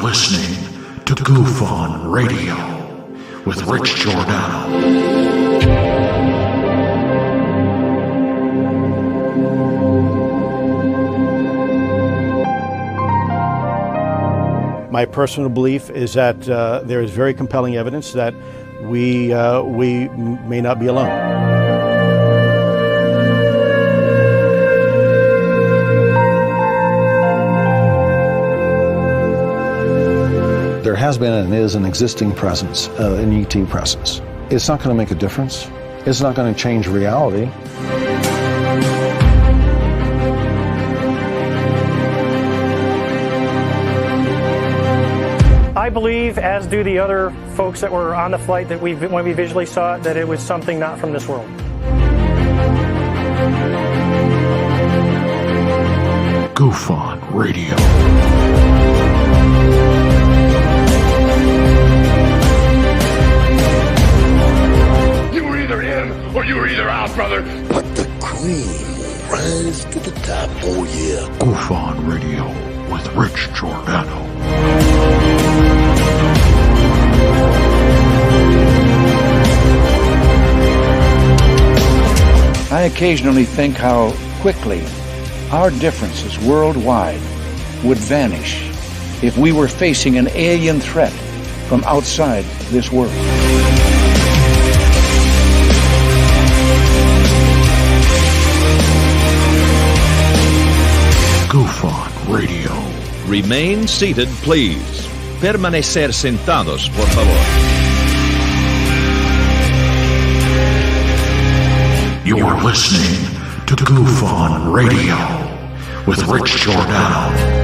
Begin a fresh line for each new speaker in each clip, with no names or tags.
listening to Goof On Radio with Rich Giordano.
My personal belief is that there is very compelling evidence that we may not be alone.
There has been and is an existing presence, an ET presence. It's not going to make a difference. It's not going to change reality.
I believe, as do the other folks that were on the flight, that when we visually saw it, that it was something not from this world.
Goof On Radio.
You were either in or you were either out, brother.
But the cream will rise to the top, oh yeah.
Goof On Radio with Rich Giordano.
I occasionally think how quickly our differences worldwide would vanish if we were facing an alien threat from outside this world.
Goof On Radio.
Remain seated, please. Permanecer sentados, por favor.
You're listening to Goof On Radio with Rich Giordano.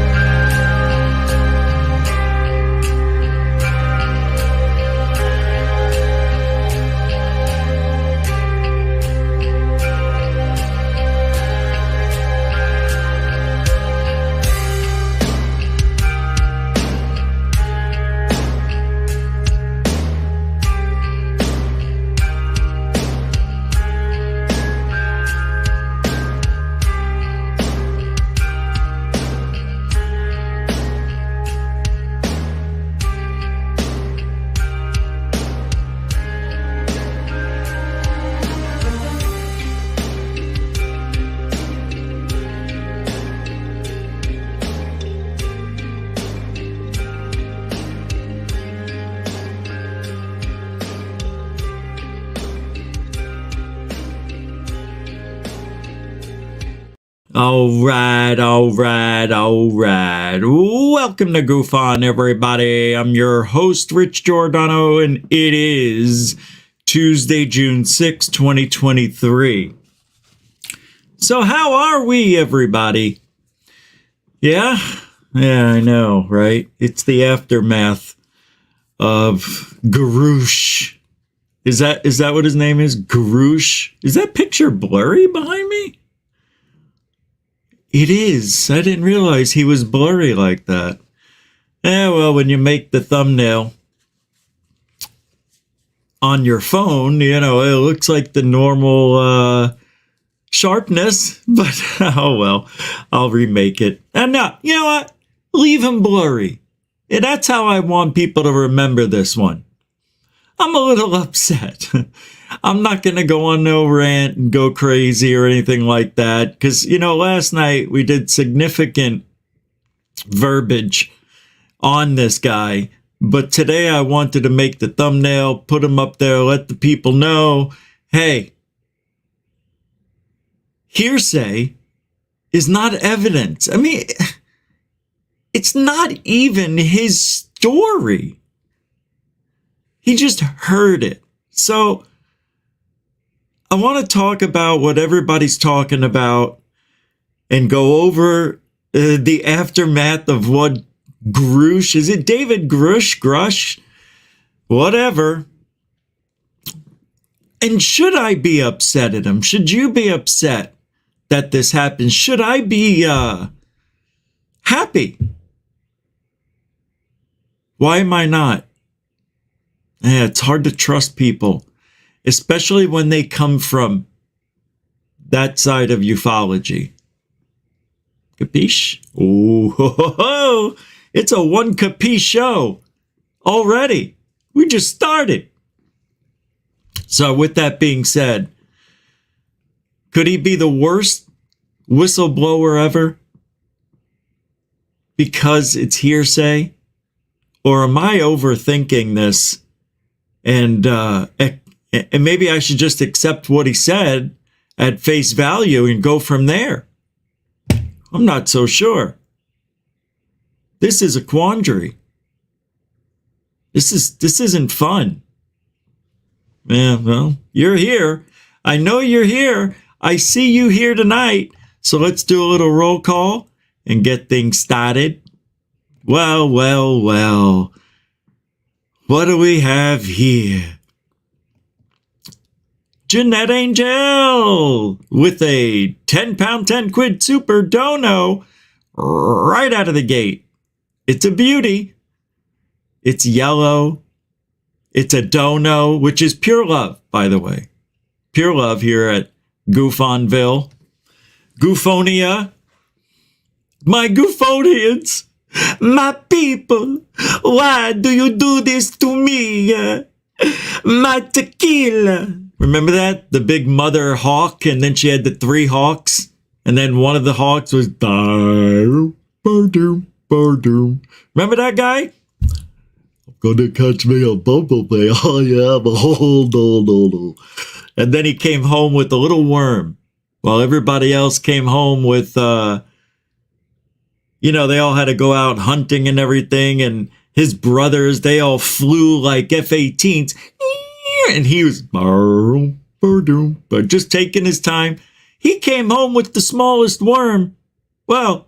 All right. Welcome to Goof On, everybody. I'm your host, Rich Giordano, and it is Tuesday, June 6, 2023. So how are we, everybody? Yeah, I know, right? It's the aftermath of Grusch. Is that what his name is? Grusch? Is that picture blurry behind me? It is. I didn't realize he was blurry like that. Well, when you make the thumbnail on your phone, it looks like the normal sharpness, but oh well, I'll remake it. And now, you know what? Leave him blurry. Yeah, that's how I want people to remember this one. I'm a little upset. I'm not going to go on no rant and go crazy or anything like that. Because, last night we did significant verbiage on this guy. But today I wanted to make the thumbnail, put him up there, let the people know, hey, hearsay is not evidence. I mean, it's not even his story. He just heard it. So I want to talk about what everybody's talking about and go over the aftermath of what Grusch, is it David Grusch, whatever. And should I be upset at him? Should you be upset that this happened? Should I be happy? Why am I not? Yeah, it's hard to trust people, especially when they come from that side of ufology. Capiche? Oh, ho, ho, ho. It's a one capiche show already. We just started. So with that being said, could he be the worst whistleblower ever because it's hearsay? Or am I overthinking this? And maybe I should just accept what he said at face value and go from there. I'm not so sure. This is a quandary. This isn't fun. Yeah, well, you're here. I know you're here. I see you here tonight. So let's do a little roll call and get things started. Well. What do we have here? Jeanette Angel with a 10-pound, 10-quid super dono right out of the gate. It's a beauty. It's yellow. It's a dono, which is pure love, by the way. Pure love here at Goofonville. Goofonia. My Goofonians. My people. Why do you do this to me? My tequila. Remember that? The big mother hawk, and then she had the 3 hawks, and then one of the hawks was Remember that guy? Gonna catch me a bumblebee. Oh yeah, but no. And then he came home with a little worm, while everybody else came home with, they all had to go out hunting and everything, and his brothers, they all flew like F-18s, and he was but just taking his time. He came home with the smallest worm. Well,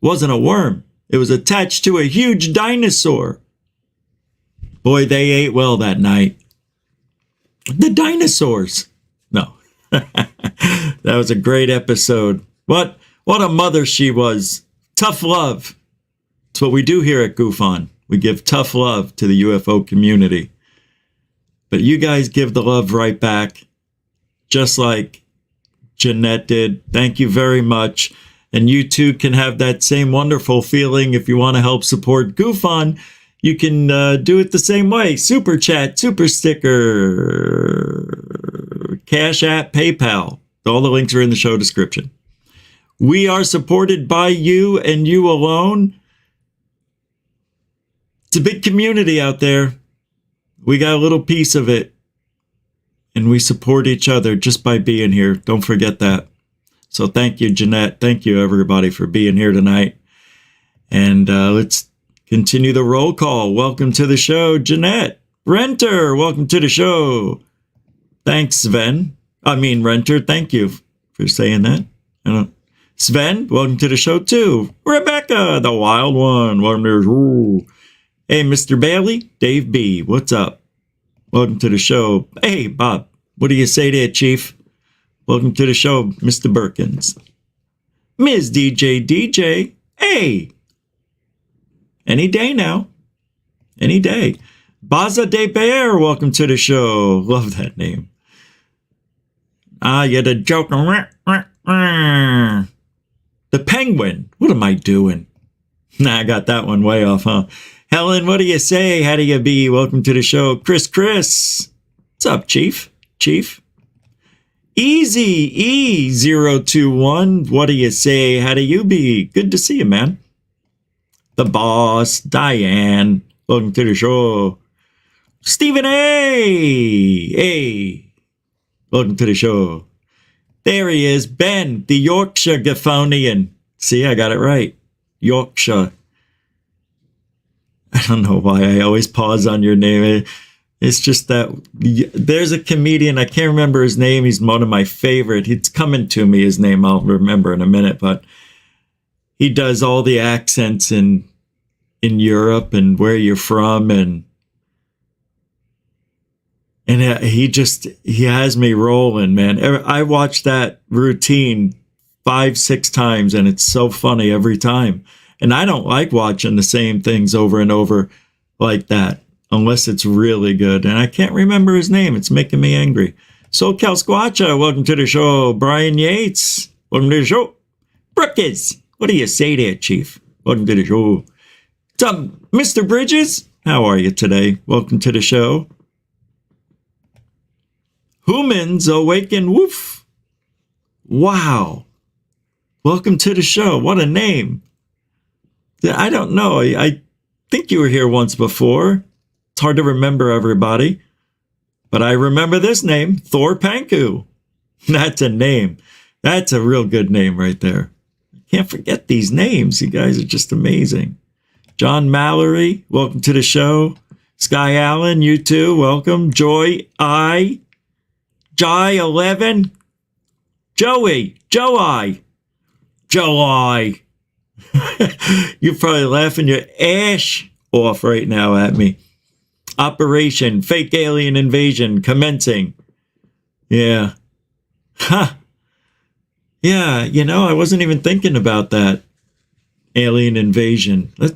wasn't a worm. It was attached to a huge dinosaur. Boy, they ate well that night. The dinosaurs. No. That was a great episode. What a mother she was. Tough love. It's what we do here at GoofOn. We give tough love to the UFO community. But you guys give the love right back. Just like Jeanette did. Thank you very much. And you too can have that same wonderful feeling. If you want to help support GoofOn, you can do it the same way. Super chat, super sticker, Cash App, PayPal. All the links are in the show description. We are supported by you and you alone. It's a big community out there. We got a little piece of it. And we support each other just by being here. Don't forget that. So thank you, Jeanette. Thank you, everybody, for being here tonight. And let's continue the roll call. Welcome to the show, Jeanette. Renter, welcome to the show. Thanks, Sven. Renter, thank you for saying that. Sven, welcome to the show, too. Rebecca, the wild one. Welcome to the show. Hey, Mr. Bailey, Dave B., what's up? Welcome to the show. Hey, Bob, what do you say there, Chief? Welcome to the show, Mr. Birkins. Ms. DJ, hey. Any day now. Any day. Baza de Bear, welcome to the show. Love that name. You're the joker. The Penguin. What am I doing? I got that one way off, huh? Helen, what do you say? How do you be? Welcome to the show. Chris. What's up, Chief? Easy E021. What do you say? How do you be? Good to see you, man. The boss, Diane. Welcome to the show. Stephen A. Hey. Welcome to the show. There he is, Ben, the Yorkshire Gaffonian. See, I got it right. Yorkshire. I don't know why I always pause on your name. It's just that there's a comedian. I can't remember his name. He's one of my favorite. It's coming to me, his name. I'll remember in a minute. But he does all the accents in Europe and where you're from. And he has me rolling, man. I watch that routine 5-6 times, and it's so funny every time. And I don't like watching the same things over and over like that unless it's really good. And I can't remember his name. It's making me angry. SoCal Squatcha, welcome to the show. Brian Yates, welcome to the show. Brookes, What do you say there, Chief? Welcome to the show. What's up, Mr. Bridges? How are you today? Welcome to the show. Humans awaken woof. Wow. Welcome to the show. What a name. I don't know. I think you were here once before. It's hard to remember everybody. But I remember this name, Thor Panku. That's a name. That's a real good name right there. Can't forget these names. You guys are just amazing. John Mallory, welcome to the show. Sky Allen, you too, welcome. Joy I. Jai 11. Joey. Joey. Joey. You're probably laughing your ass off right now at me. Operation Fake Alien Invasion commencing. Yeah. Ha. Yeah, you know, I wasn't even thinking about that. Alien invasion. I'd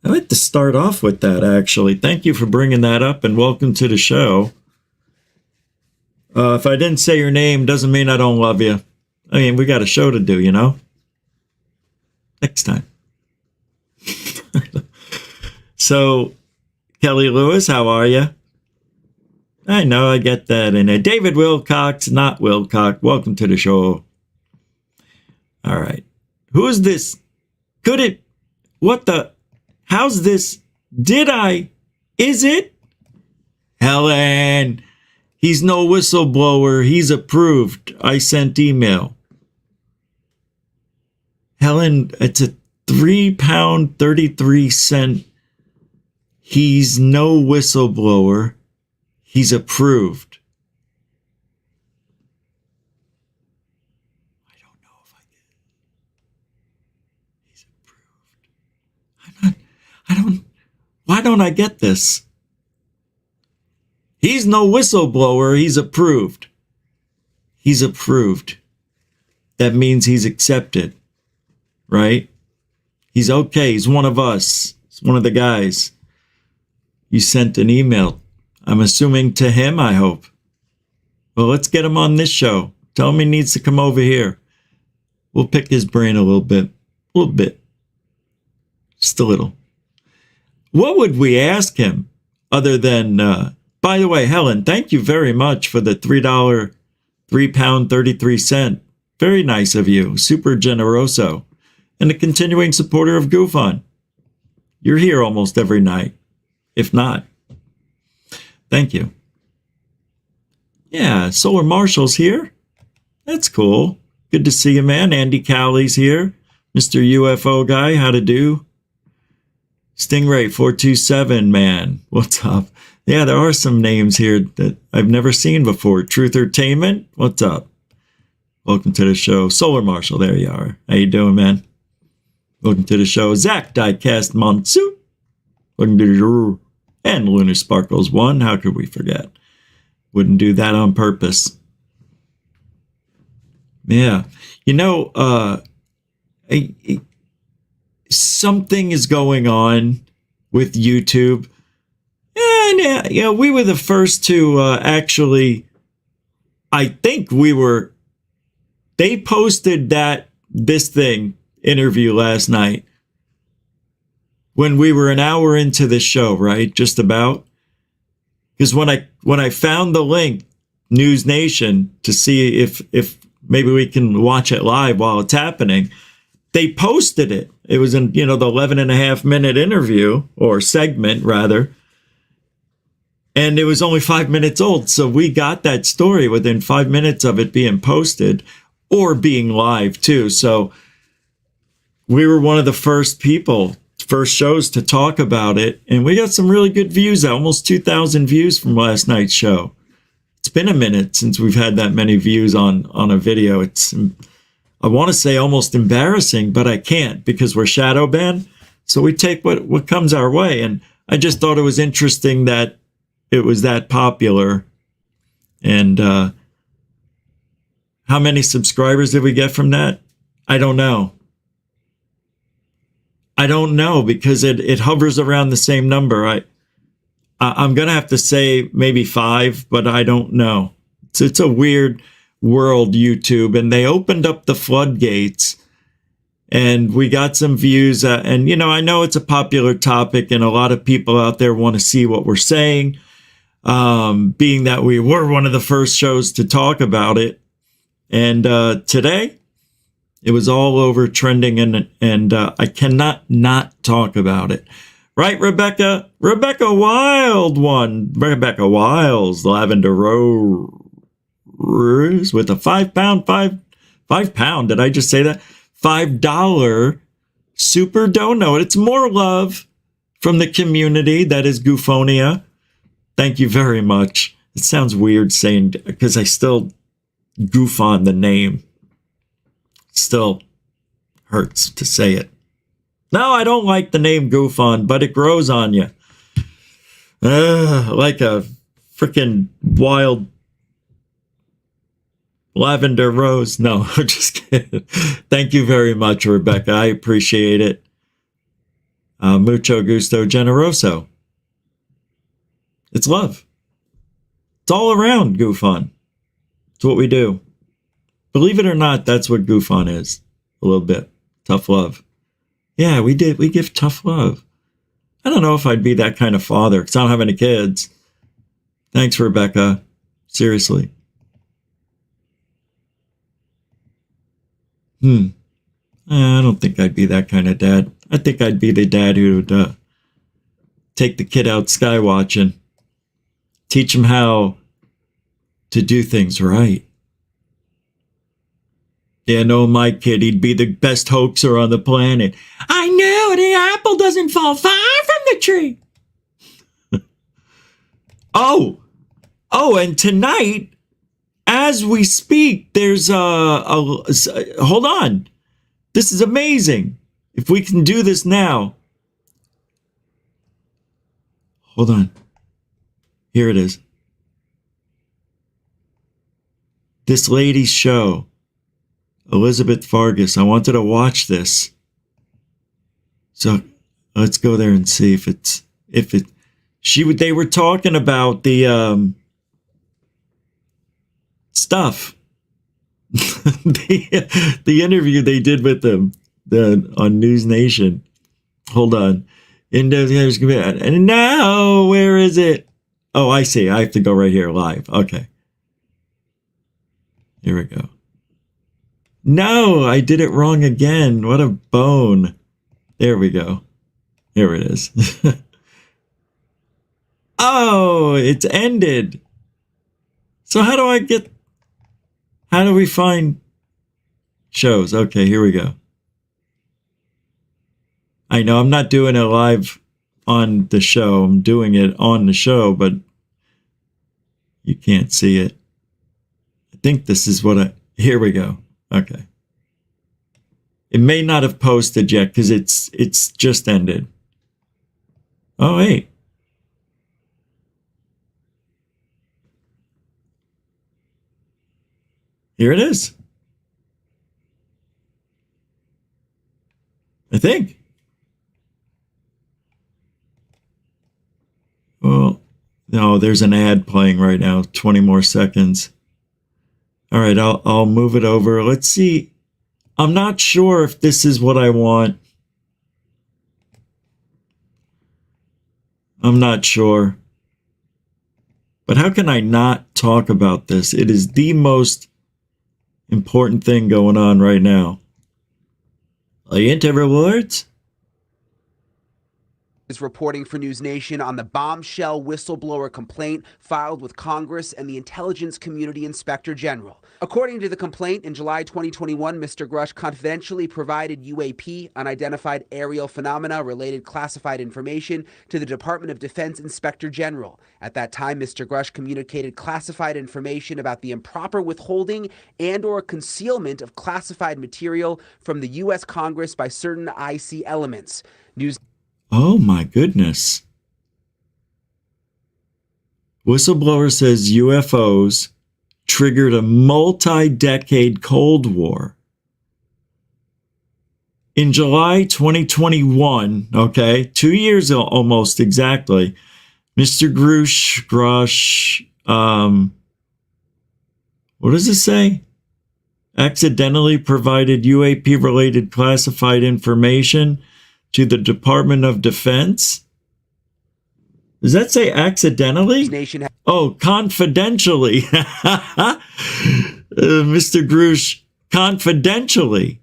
like to start off with that, actually. Thank you for bringing that up, and welcome to the show. If I didn't say your name, doesn't mean I don't love you. I mean, we got a show to do, you know? Next time. So, Kelly Lewis, how are you? I know, I get that. And David Wilcox, not Wilcox. Welcome to the show. All right. Who is this? Could it? What the? How's this? Did I? Is it? Helen. He's no whistleblower. He's approved. I sent email. Helen, it's a £3.33. He's no whistleblower. He's approved. I don't know if I get it. He's approved. Why don't I get this? He's no whistleblower. He's approved. He's approved. That means he's accepted, right? He's okay. He's one of us. He's one of the guys. You sent an email. I'm assuming to him, I hope. Well, let's get him on this show. Tell him he needs to come over here. We'll pick his brain a little bit. A little bit. Just a little. What would we ask him other than, by the way, Helen, thank you very much for the £3.33. Very nice of you. Super generoso. And a continuing supporter of Goof On. You're here almost every night. If not. Thank you. Yeah, Solar Marshall's here. That's cool. Good to see you, man. Andy Cowley's here. Mr. UFO guy, how to do? Stingray 427, man. What's up? Yeah, there are some names here that I've never seen before. Truth-ertainment, what's up? Welcome to the show. Solar Marshall, there you are. How you doing, man? Welcome to the show. Zach Diecast Monsoon. Welcome to the show. And Lunar Sparkles 1. How could we forget? Wouldn't do that on purpose. Yeah. You know, something is going on with YouTube. And yeah, we were the first to actually, I think they posted this interview last night. When we were an hour into the show, right? Just about. Because when I found the link, News Nation, to see if maybe we can watch it live while it's happening, they posted it. It was in, the 11.5-minute interview, or segment rather. And it was only 5 minutes old. So we got that story within 5 minutes of it being posted or being live too. So we were one of the first shows to talk about it, and we got some really good views, almost 2,000 views from last night's show. It's been a minute since we've had that many views on a video. It's, I want to say, almost embarrassing, but I can't because we're shadow banned. So we take what comes our way, and I just thought it was interesting that it was that popular. And how many subscribers did we get from that? I don't know. Because it hovers around the same number. I'm going to have to say maybe 5, but I don't know. It's a weird world, YouTube, and they opened up the floodgates And we got some views. And, you know, I know it's a popular topic and a lot of people out there want to see what we're saying. Being that we were one of the first shows to talk about it. And today, it was all over trending, and I cannot not talk about it. Right, Rebecca? Rebecca Wild one. Rebecca Wiles, Lavender Rose with a £5 pound. Did I just say that? $5 super dono. It's more love from the community that is Goofonia. Thank you very much. It sounds weird saying, because I still goof on the name. Still hurts to say it. No, I don't like the name Goof On, but it grows on you. Like a freaking wild lavender rose. No, I'm just kidding. Thank you very much, Rebecca. I appreciate it. Mucho gusto generoso. It's love. It's all around Goof On. It's what we do. Believe it or not, that's what Goof On is. A little bit. Tough love. Yeah, we give tough love. I don't know if I'd be that kind of father because I don't have any kids. Thanks, Rebecca. Seriously. I don't think I'd be that kind of dad. I think I'd be the dad who would take the kid out sky watching. Teach him how to do things right. Yeah, no, my kid, he'd be the best hoaxer on the planet. I know, the apple doesn't fall far from the tree. Oh, and tonight, as we speak, there's hold on. This is amazing. If we can do this now. Hold on. Here it is. This lady's show. Elizabeth Vargas. I wanted to watch this. So let's go there and see they were talking about the stuff. the interview they did with them on News Nation. Hold on. And now where is it? Oh, I see. I have to go right here live. Okay. Here we go. No, I did it wrong again. What a bone. There we go. Here it is. Oh, it's ended. So how do we find shows? Okay, here we go. I know I'm not doing it live on the show. I'm doing it on the show, but you can't see it. I think this is here we go. Okay. It may not have posted yet because it's just ended. Oh, wait. Here it is. I think. Well, no, there's an ad playing right now. 20 more seconds. All right, I'll move it over. Let's see. I'm not sure if this is what I want. I'm not sure. But how can I not talk about this? It is the most important thing going on right now. Are you into rewards?
Is reporting for News Nation on the bombshell whistleblower complaint filed with Congress and the Intelligence Community Inspector General. According to the complaint, in July 2021, Mr. Grusch confidentially provided UAP, unidentified aerial phenomena related classified information, to the Department of Defense Inspector General. At that time, Mr. Grusch communicated classified information about the improper withholding and/or concealment of classified material from the U.S. Congress by certain IC elements.
Oh my goodness. Whistleblower says UFOs triggered a multi-decade Cold War. In July 2021, okay, 2 years almost exactly, Mr. Grusch, what does it say? accidentally provided UAP-related classified information to the Department of Defense. Does that say accidentally? Oh, confidentially. Mr. Grusch confidentially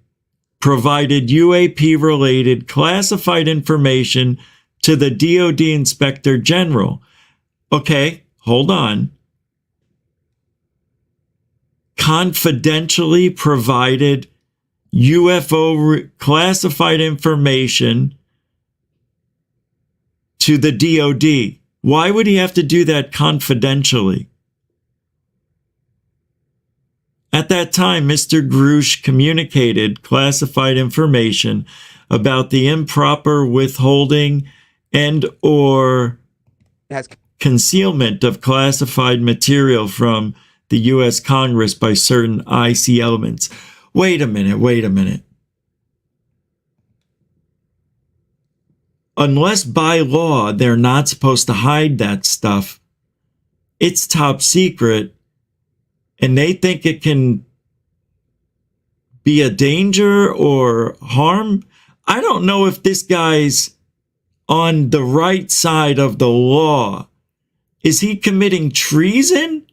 provided UAP-related classified information to the DoD Inspector General. Okay, hold on. Confidentially provided UFO classified information to the DoD. Why would he have to do that confidentially? At that time, Mr. Grusch communicated classified information about the improper withholding and or concealment of classified material from the U.S. Congress by certain IC elements. Wait a minute. Unless by law they're not supposed to hide that stuff, it's top secret, and they think it can be a danger or harm. I don't know if this guy's on the right side of the law. Is he committing treason?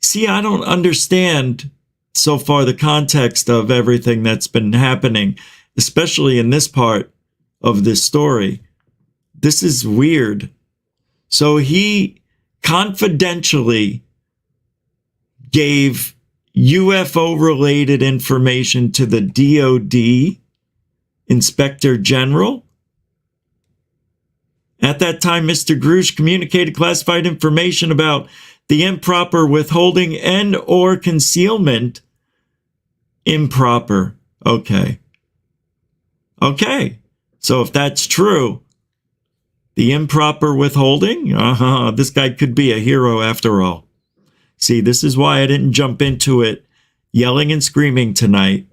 See, I don't understand so far the context of everything that's been happening, especially in this part of this story. This is weird. So he confidentially gave UFO-related information to the DoD Inspector General. At that time, Mr. Grusch communicated classified information about the improper withholding and or concealment. Improper. Okay. So if that's true, the improper withholding, this guy could be a hero after all. See, this is why I didn't jump into it yelling and screaming tonight.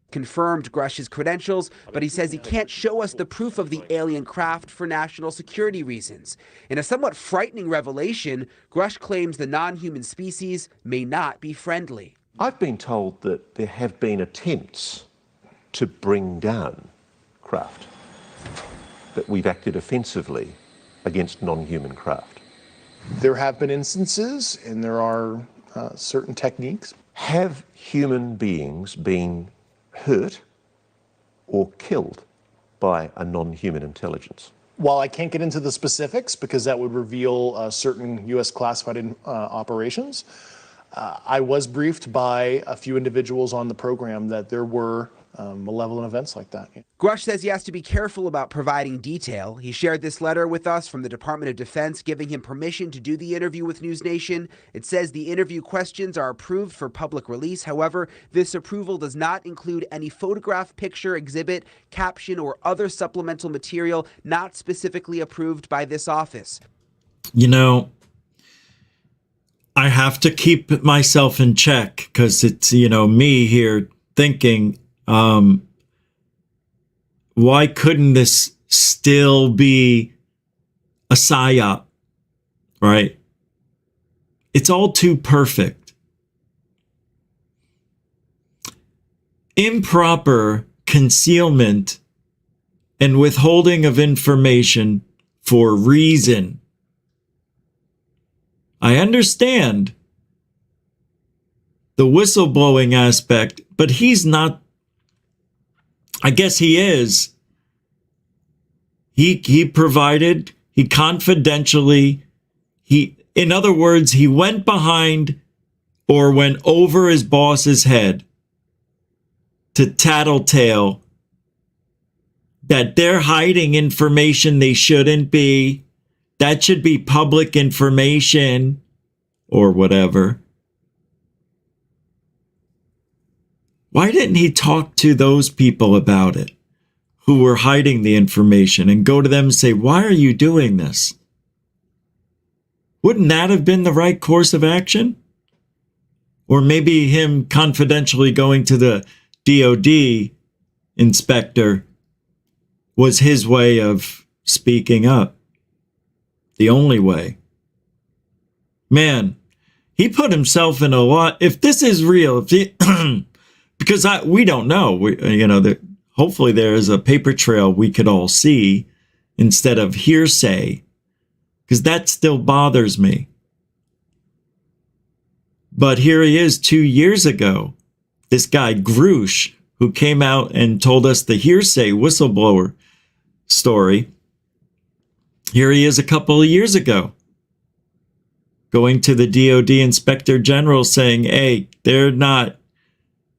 Confirmed Grusch's credentials, but he says he can't show us the proof of the alien craft for national security reasons. In a somewhat frightening revelation, Grusch claims the non-human species may not be friendly.
I've been told that there have been attempts to bring down craft, that we've acted offensively against non-human craft.
There have been instances, and there are certain techniques.
Have human beings been hurt or killed by a non-human intelligence?
While I can't get into the specifics because that would reveal certain U.S. classified operations, I was briefed by a few individuals on the program that there were malevolent events like that.
Grusch says he has to be careful about providing detail. He shared this letter with us from the Department of Defense giving him permission to do the interview with News Nation. It says the interview questions are approved for public release. However, this approval does not include any photograph, picture, exhibit, caption, or other supplemental material not specifically approved by this office.
You know, I have to keep myself in check because it's, me here thinking, why couldn't this still be a psyop, right? It's all too perfect. Improper concealment and withholding of information for reason. I understand the whistleblowing aspect, but he's not. I guess he is. He provided, he confidentially, in other words, he went behind or went over his boss's head to tattletale that they're hiding information they shouldn't be. That should be public information or whatever. Why didn't he talk to those people about it who were hiding the information and go to them and say, why are you doing this? Wouldn't that have been the right course of action? Or maybe him confidentially going to the DoD inspector was his way of speaking up. The only way. Man, he put himself in a lot. If this is real, if he, because we don't know, hopefully there is a paper trail we could all see instead of hearsay, because that still bothers me. But here he is 2 years ago, this guy Grusch, who came out and told us the hearsay whistleblower story. Here he is a couple of years ago, going to the DOD Inspector General saying, hey, they're not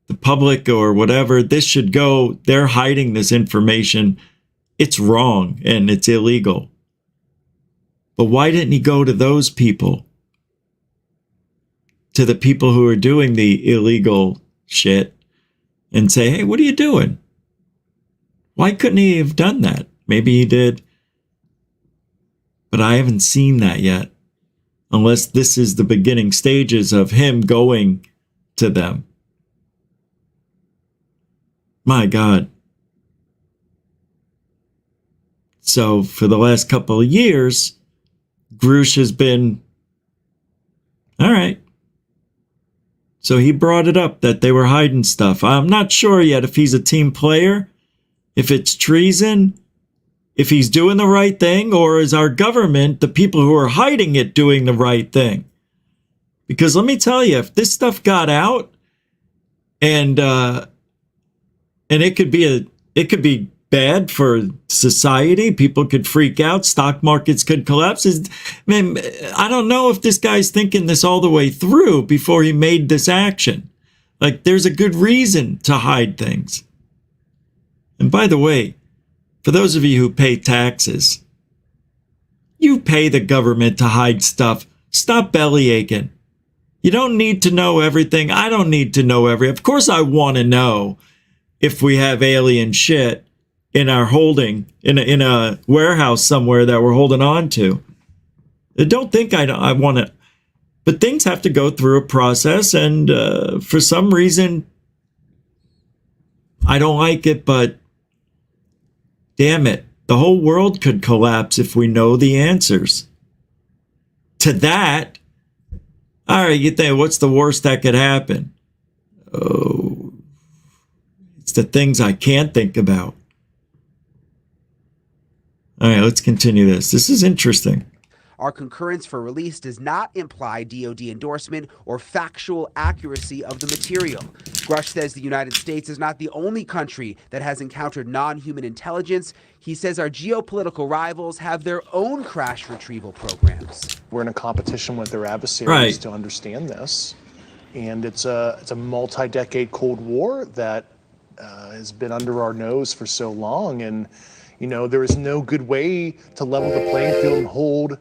the public or whatever. This should go. They're hiding this information. It's wrong and it's illegal. But why didn't he go to those people? To the people who are doing the illegal shit and say, hey, what are you doing? Why couldn't he have done that? Maybe he did. But I haven't seen that yet. Unless this is the beginning stages of him going to them. My God. So for the last couple of years, Grusch has been, all right. So he brought it up that they were hiding stuff. I'm not sure yet if he's a team player, if it's treason, if he's doing the right thing, or is our government, the people who are hiding it, doing the right thing? Because let me tell you, if this stuff got out, and it could be bad for society, people could freak out, stock markets could collapse. Man, I don't know if this guy's thinking this all the way through before he made this action. Like, there's a good reason to hide things. And by the way, for those of you who pay taxes, you pay the government to hide stuff. Stop belly aching. You don't need to know everything. I don't need to know everything. Of course I want to know if we have alien shit in our holding, in a warehouse somewhere that we're holding on to. Don't think I want to, but things have to go through a process, and for some reason, I don't like it, but damn it, the whole world could collapse if we know the answers. To that, all right, you think, what's the worst that could happen? Oh, it's the things I can't think about. All right, let's continue this. This is interesting.
Our concurrence for release does not imply DOD endorsement or factual accuracy of the material. Grusch says the United States is not the only country that has encountered non-human intelligence. He says our geopolitical rivals have their own crash retrieval programs.
We're in a competition with their adversaries to understand this. And it's a multi-decade Cold War that has been under our nose for so long. And, there is no good way to level the playing field and hold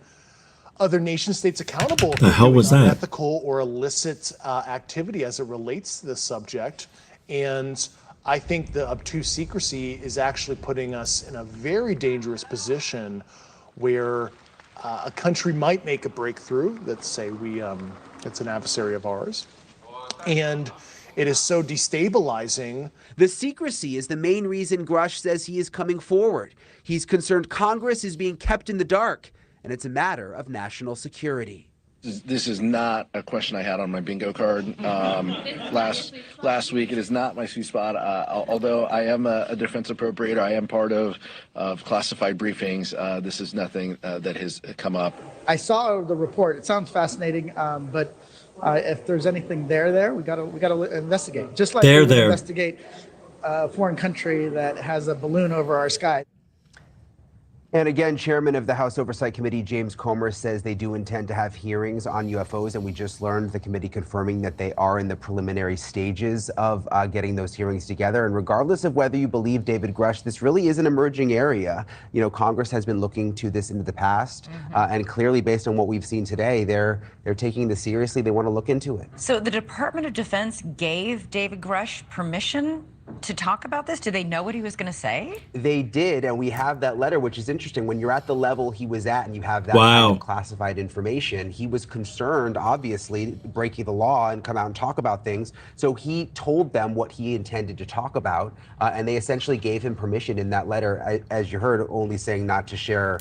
other nation states accountable.
The hell was that?
Unethical or illicit activity as it relates to this subject. And I think the obtuse secrecy is actually putting us in a very dangerous position where a country might make a breakthrough. Let's say it's an adversary of ours. And it is so destabilizing.
The secrecy is the main reason Grusch says he is coming forward. He's concerned Congress is being kept in the dark, and it's a matter of national security.
This is not a question I had on my bingo card last week. It is not my sweet spot. Although I am a defense appropriator, I am part of classified briefings. This is nothing that has come up.
I saw the report. It sounds fascinating, but if there's anything there, we gotta investigate. Just like we would investigate a foreign country that has a balloon over our sky.
And again, Chairman of the House Oversight Committee, James Comer, says they do intend to have hearings on UFOs, and we just learned the committee confirming that they are in the preliminary stages of getting those hearings together. And regardless of whether you believe David Grusch, this really is an emerging area. Congress has been looking to this into the past, and clearly, based on what we've seen today, they're taking this seriously. They want to look into it.
So the Department of Defense gave David Grusch permission to talk about this? Did they know what he was going to say?
They did, and we have that letter, which is interesting. When you're at the level he was at and you have that kind of classified information, he was concerned, obviously, breaking the law and come out and talk about things. So he told them what he intended to talk about, and they essentially gave him permission in that letter, as you heard, only saying not to share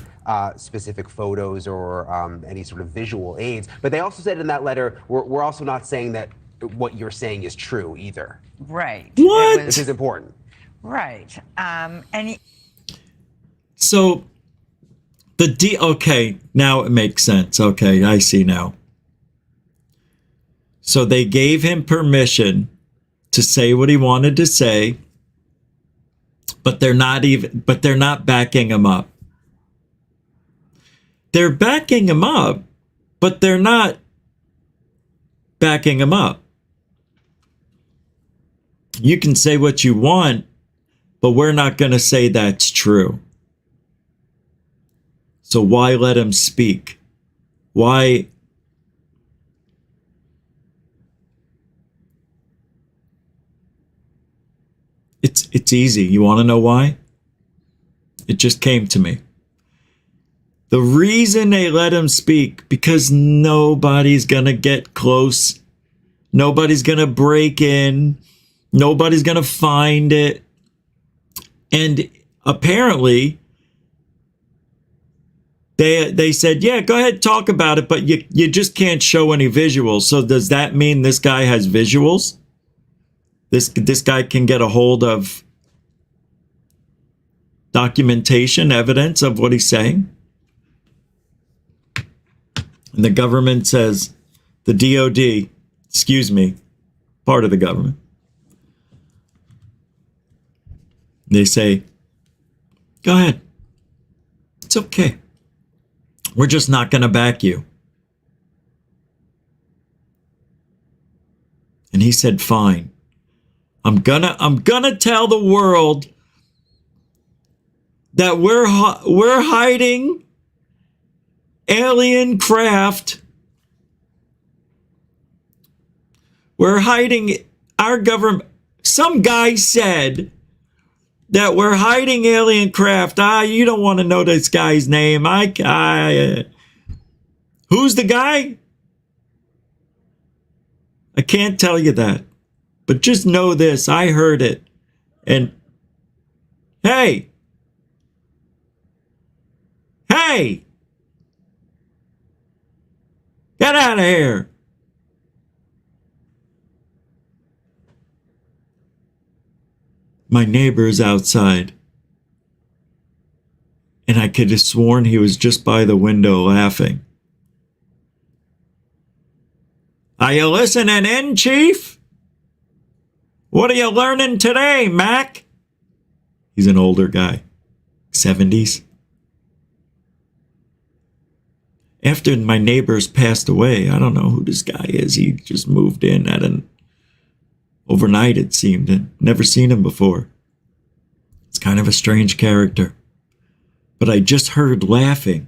specific photos or any sort of visual aids. But they also said in that letter, we're also not saying that what you're saying is true either.
Right.
What?
Which is important.
Right.
So okay, now it makes sense. Okay, I see now. So they gave him permission to say what he wanted to say, but they're not backing him up. They're backing him up, but they're not backing him up. You can say what you want, but we're not going to say that's true. So why let him speak? Why? It's easy. You want to know why? It just came to me. The reason they let him speak, because nobody's going to get close. Nobody's going to break in. Nobody's going to find it. And apparently, they said, yeah, go ahead, talk about it, but you just can't show any visuals. So does that mean this guy has visuals? This guy can get a hold of documentation, evidence of what he's saying? And the government says, the DOD, excuse me, part of the government, they say, go ahead. It's okay. We're just not going to back you. And he said, fine. I'm gonna tell the world that we're hiding alien craft. We're hiding our government. Some guy said that we're hiding alien craft. You don't want to know this guy's name. Who's the guy? I can't tell you that. But just know this, I heard it. And hey, get out of here. My neighbor is outside. And I could have sworn he was just by the window laughing. Are you listening in, Chief? What are you learning today, Mac? He's an older guy, 70s. After my neighbors passed away, I don't know who this guy is. He just moved in overnight, it seemed, and never seen him before. It's kind of a strange character. But I just heard laughing.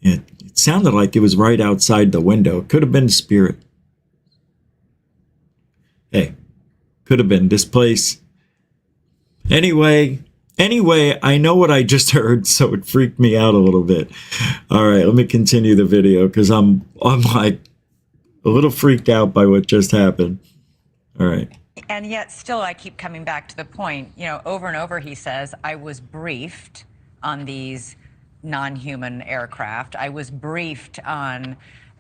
It sounded like it was right outside the window. It could have been a spirit. Hey, could have been this place. Anyway, I know what I just heard, so it freaked me out a little bit. All right, let me continue the video because I'm like a little freaked out by what just happened. All right.
And yet still I keep coming back to the point, over and over he says, I was briefed on these non-human aircraft. I was briefed on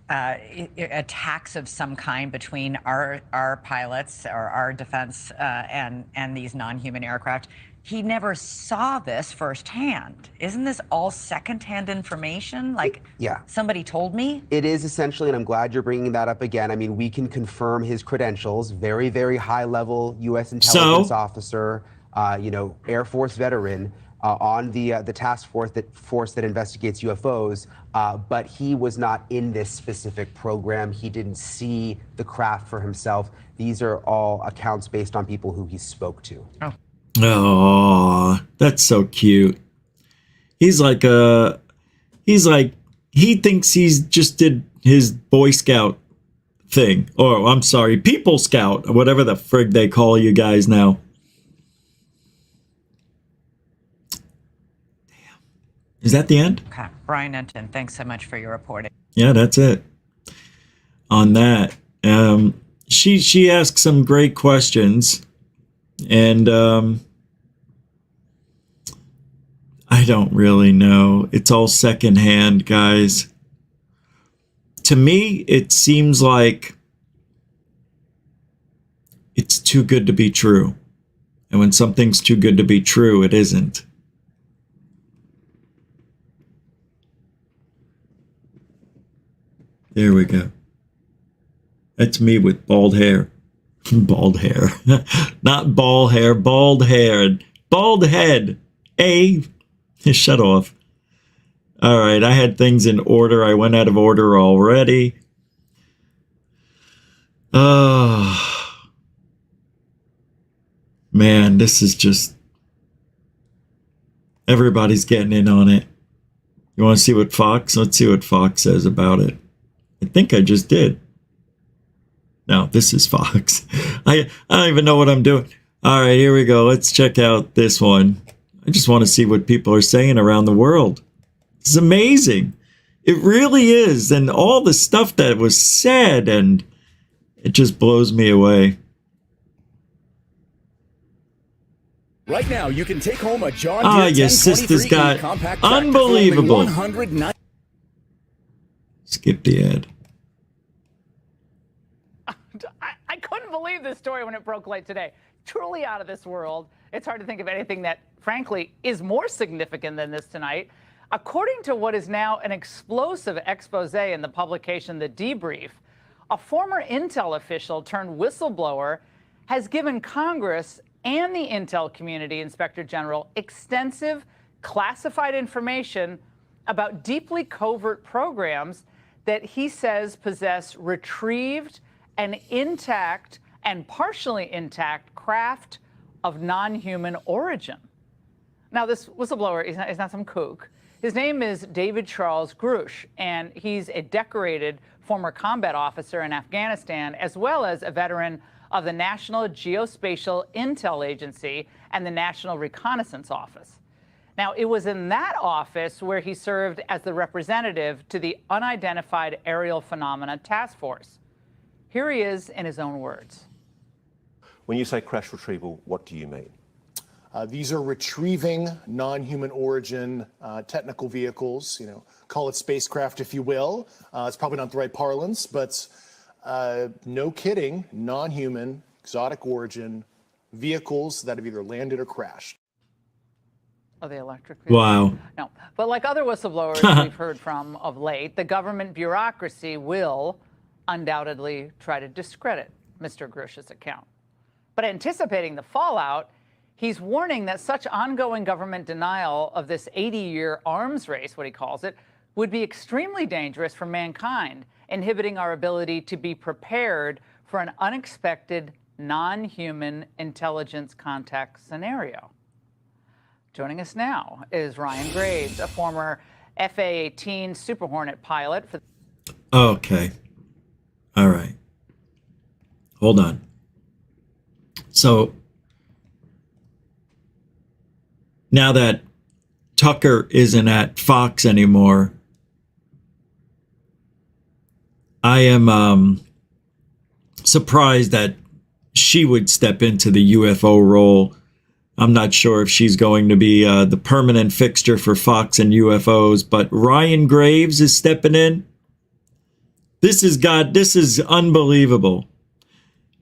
attacks of some kind between our pilots or our defense and these non-human aircraft. He never saw this firsthand. Isn't this all secondhand information? Like, yeah, somebody told me?
It is essentially, and I'm glad you're bringing that up again. I mean, we can confirm his credentials. Very, very high-level U.S. intelligence officer, Air Force veteran. On the task force that investigates UFOs, but he was not in this specific program. He didn't see the craft for himself. These are all accounts based on people who he spoke to.
Oh, that's so cute. He thinks he's just did his Boy Scout thing. Or, I'm sorry, People Scout, or whatever the frig they call you guys now. Damn. Is that the end?
Okay. Brian Enton, thanks so much for your reporting.
Yeah, that's it. On that. She asked some great questions. And I don't really know. It's all secondhand, guys. To me, it seems like it's too good to be true. And when something's too good to be true, it isn't. There we go. That's me with bald hair. Bald hair. Not bald hair, bald haired. Bald head. Shut off. All right, I had things in order. I went out of order already. Oh, man, this is just... Everybody's getting in on it. You want to see what Fox? Let's see what Fox says about it. I think I just did. No, this is Fox. I don't even know what I'm doing. All right, here we go. Let's check out this one. I just want to see what people are saying around the world. It's amazing. It really is. And all the stuff that was said, and it just blows me away.
Right now, you can take home a John Deere 1023
your sister's got
compact tractor
unbelievable.
for only $109.
Skip the ad.
I couldn't believe this story when it broke late today. Truly out of this world. It's hard to think of anything that, frankly, is more significant than this tonight. According to what is now an explosive expose in the publication The Debrief, a former Intel official turned whistleblower has given Congress and the Intel community, Inspector General, extensive classified information about deeply covert programs that he says possess retrieved and intact and partially intact craft of non-human origin. Now, this whistleblower is not some kook. His name is David Charles Grusch, and he's a decorated former combat officer in Afghanistan, as well as a veteran of the National Geospatial Intel Agency and the National Reconnaissance Office. Now, it was in that office where he served as the representative to the Unidentified Aerial Phenomena Task Force. Here he is in his own words.
When you say crash retrieval, what do you mean?
These are retrieving non-human origin technical vehicles, call it spacecraft if you will. It's probably not the right parlance, but no kidding, non-human, exotic origin vehicles that have either landed or crashed.
Oh, the electric vehicle?
Wow.
No, but like other whistleblowers we've heard from of late, the government bureaucracy will undoubtedly try to discredit Mr. Grusch's account. But anticipating the fallout, he's warning that such ongoing government denial of this 80-year arms race, what he calls it, would be extremely dangerous for mankind, inhibiting our ability to be prepared for an unexpected non-human intelligence contact scenario. Joining us now is Ryan Graves, a former FA-18 Super Hornet pilot.
Okay. All right. Hold on. So now that Tucker isn't at Fox anymore, I am surprised that she would step into the UFO role. I'm not sure if she's going to be the permanent fixture for Fox and UFOs, but Ryan Graves is stepping in. This is unbelievable.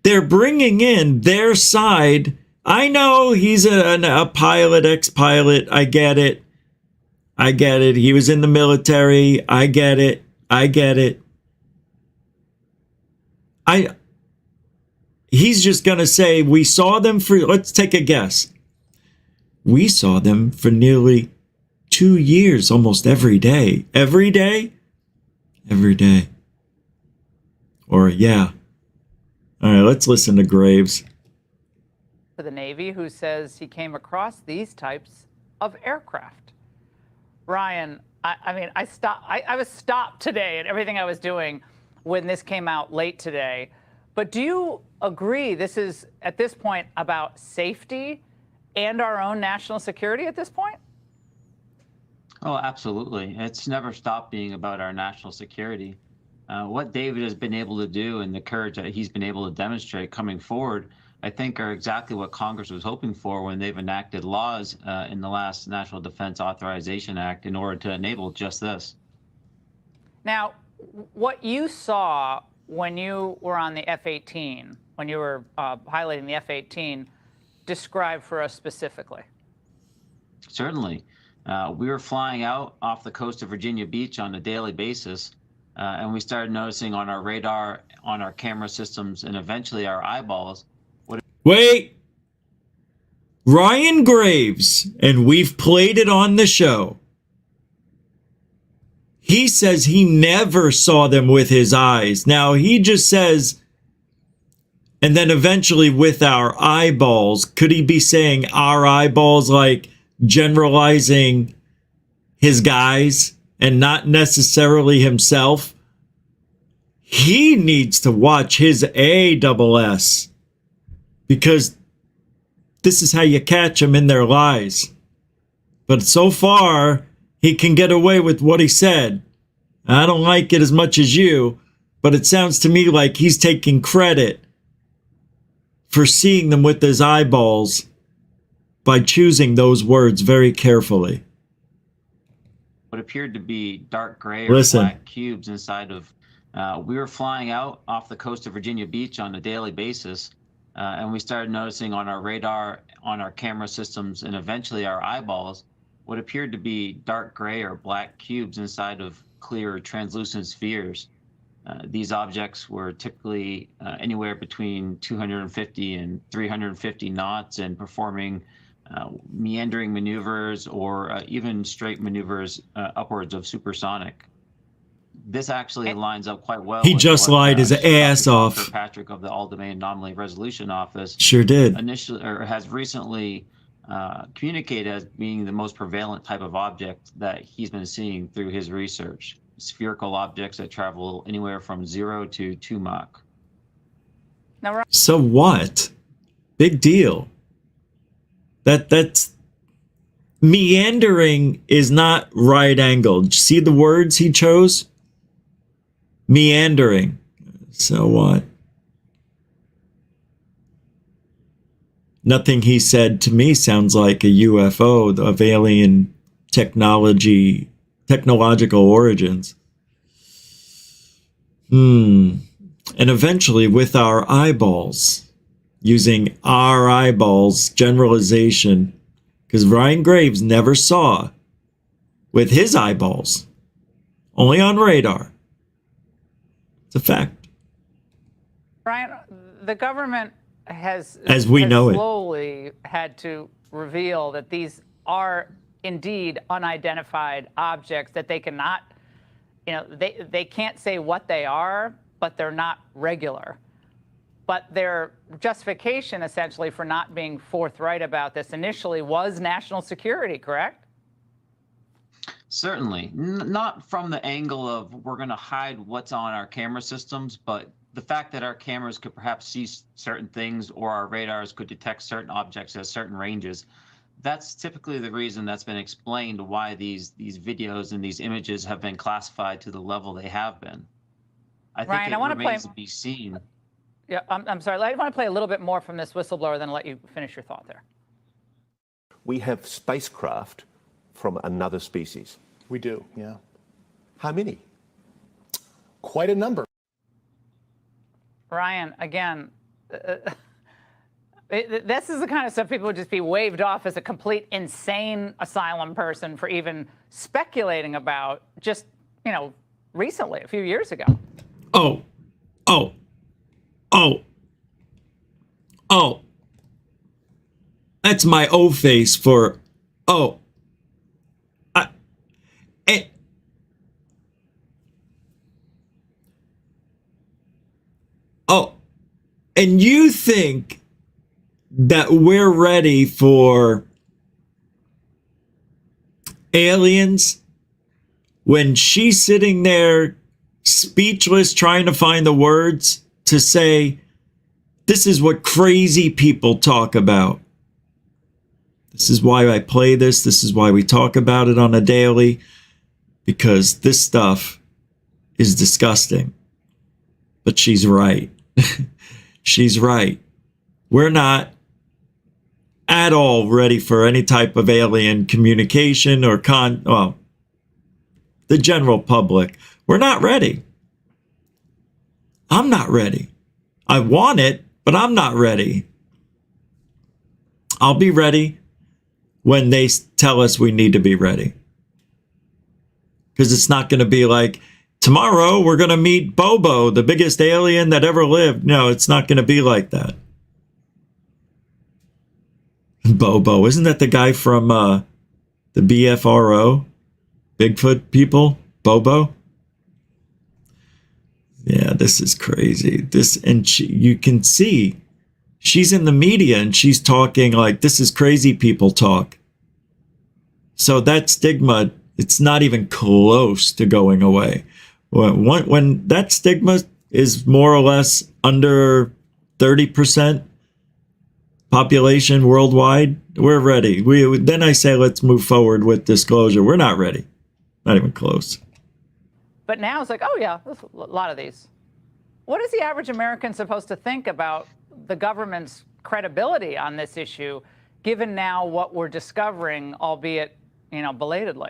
They're bringing in their side. I know he's a pilot, ex-pilot. I get it. He was in the military. I get it. He's just going to say, we saw them for, let's take a guess. We saw them for nearly 2 years, almost every day. Every day? Every day. Or, yeah. All right, let's listen to Graves.
For the Navy, who says he came across these types of aircraft. Ryan, I was stopped today in everything I was doing when this came out late today. But do you agree this is, at this point, about safety and our own national security at this point?
Oh, absolutely. It's never stopped being about our national security. What David has been able to do and the courage that he's been able to demonstrate coming forward, I think, are exactly what Congress was hoping for when they've enacted laws in the last National Defense Authorization Act in order to enable just this.
Now, what you saw when you were on the F-18, when you were highlighting the F-18, describe for us specifically.
Certainly. We were flying out off the coast of Virginia Beach on a daily basis, and we started noticing on our radar, on our camera systems, and eventually our eyeballs.
Wait! Ryan Graves, and we've played it on the show. He says he never saw them with his eyes. Now, he just says, and then eventually with our eyeballs. Could he be saying our eyeballs, like generalizing his guys and not necessarily himself? He needs to watch his ASS, because this is how you catch them in their lies. But so far, he can get away with what he said. I don't like it as much as you, but it sounds to me like he's taking credit for seeing them with his eyeballs by choosing those words very carefully.
What appeared to be dark gray or black cubes inside of... we were flying out off the coast of Virginia Beach on a daily basis, and we started noticing on our radar, on our camera systems, and eventually our eyeballs, what appeared to be dark gray or black cubes inside of clear translucent spheres. These objects were typically anywhere between 250 and 350 knots and performing meandering maneuvers or even straight maneuvers upwards of supersonic. This actually lines up quite well.
He just lied his ass off.
Patrick of the All-Domain Anomaly Resolution Office
sure did.
Initially, or has recently communicated as being the most prevalent type of object that he's been seeing through his research. Spherical objects that travel anywhere from 0 to 2 Mach.
So what? Big deal. That's meandering is not right angled. See the words he chose? Meandering. So what? Nothing he said to me sounds like a UFO of alien technological origins. And eventually with our eyeballs, using our eyeballs generalization, because Ryan Graves never saw with his eyeballs, only on radar. It's a fact.
Brian, the government has slowly had to reveal that these are indeed unidentified objects, that they cannot, they can't say what they are, but they're not regular. But their justification essentially for not being forthright about this initially was national security, correct?
Certainly. Not from the angle of we're going to hide what's on our camera systems, but the fact that our cameras could perhaps see certain things or our radars could detect certain objects at certain ranges. That's typically the reason that's been explained why these videos and these images have been classified to the level they have been. I think
Ryan,
it remains to be seen.
Yeah, I'm sorry. I want to play a little bit more from this whistleblower, then I'll let you finish your thought there.
We have spacecraft from another species.
We do, yeah.
How many?
Quite a number.
Ryan, again, this is the kind of stuff people would just be waved off as a complete insane asylum person for even speculating about just, recently, a few years ago.
Oh. That's my O face for, and you think that we're ready for aliens when she's sitting there speechless, trying to find the words to say, this is what crazy people talk about. This is why I play this. This is why we talk about it on a daily, because this stuff is disgusting. But she's right. She's right. We're not at all ready for any type of alien communication or the general public. We're not ready. I'm not ready. I want it, but I'm not ready. I'll be ready when they tell us we need to be ready. Because it's not going to be like, tomorrow we're going to meet Bobo, the biggest alien that ever lived. No, it's not going to be like that. Bobo, isn't that the guy from the BFRO? Bigfoot people? Bobo? Yeah, this is crazy. You can see she's in the media and she's talking like this is crazy people talk. So that stigma, it's not even close to going away. When that stigma is more or less under 30% population worldwide, we're ready. Then I say let's move forward with disclosure. We're not ready. Not even close.
But now it's like, oh yeah, there's a lot of these. What is the average American supposed to think about the government's credibility on this issue, given now what we're discovering, albeit, belatedly?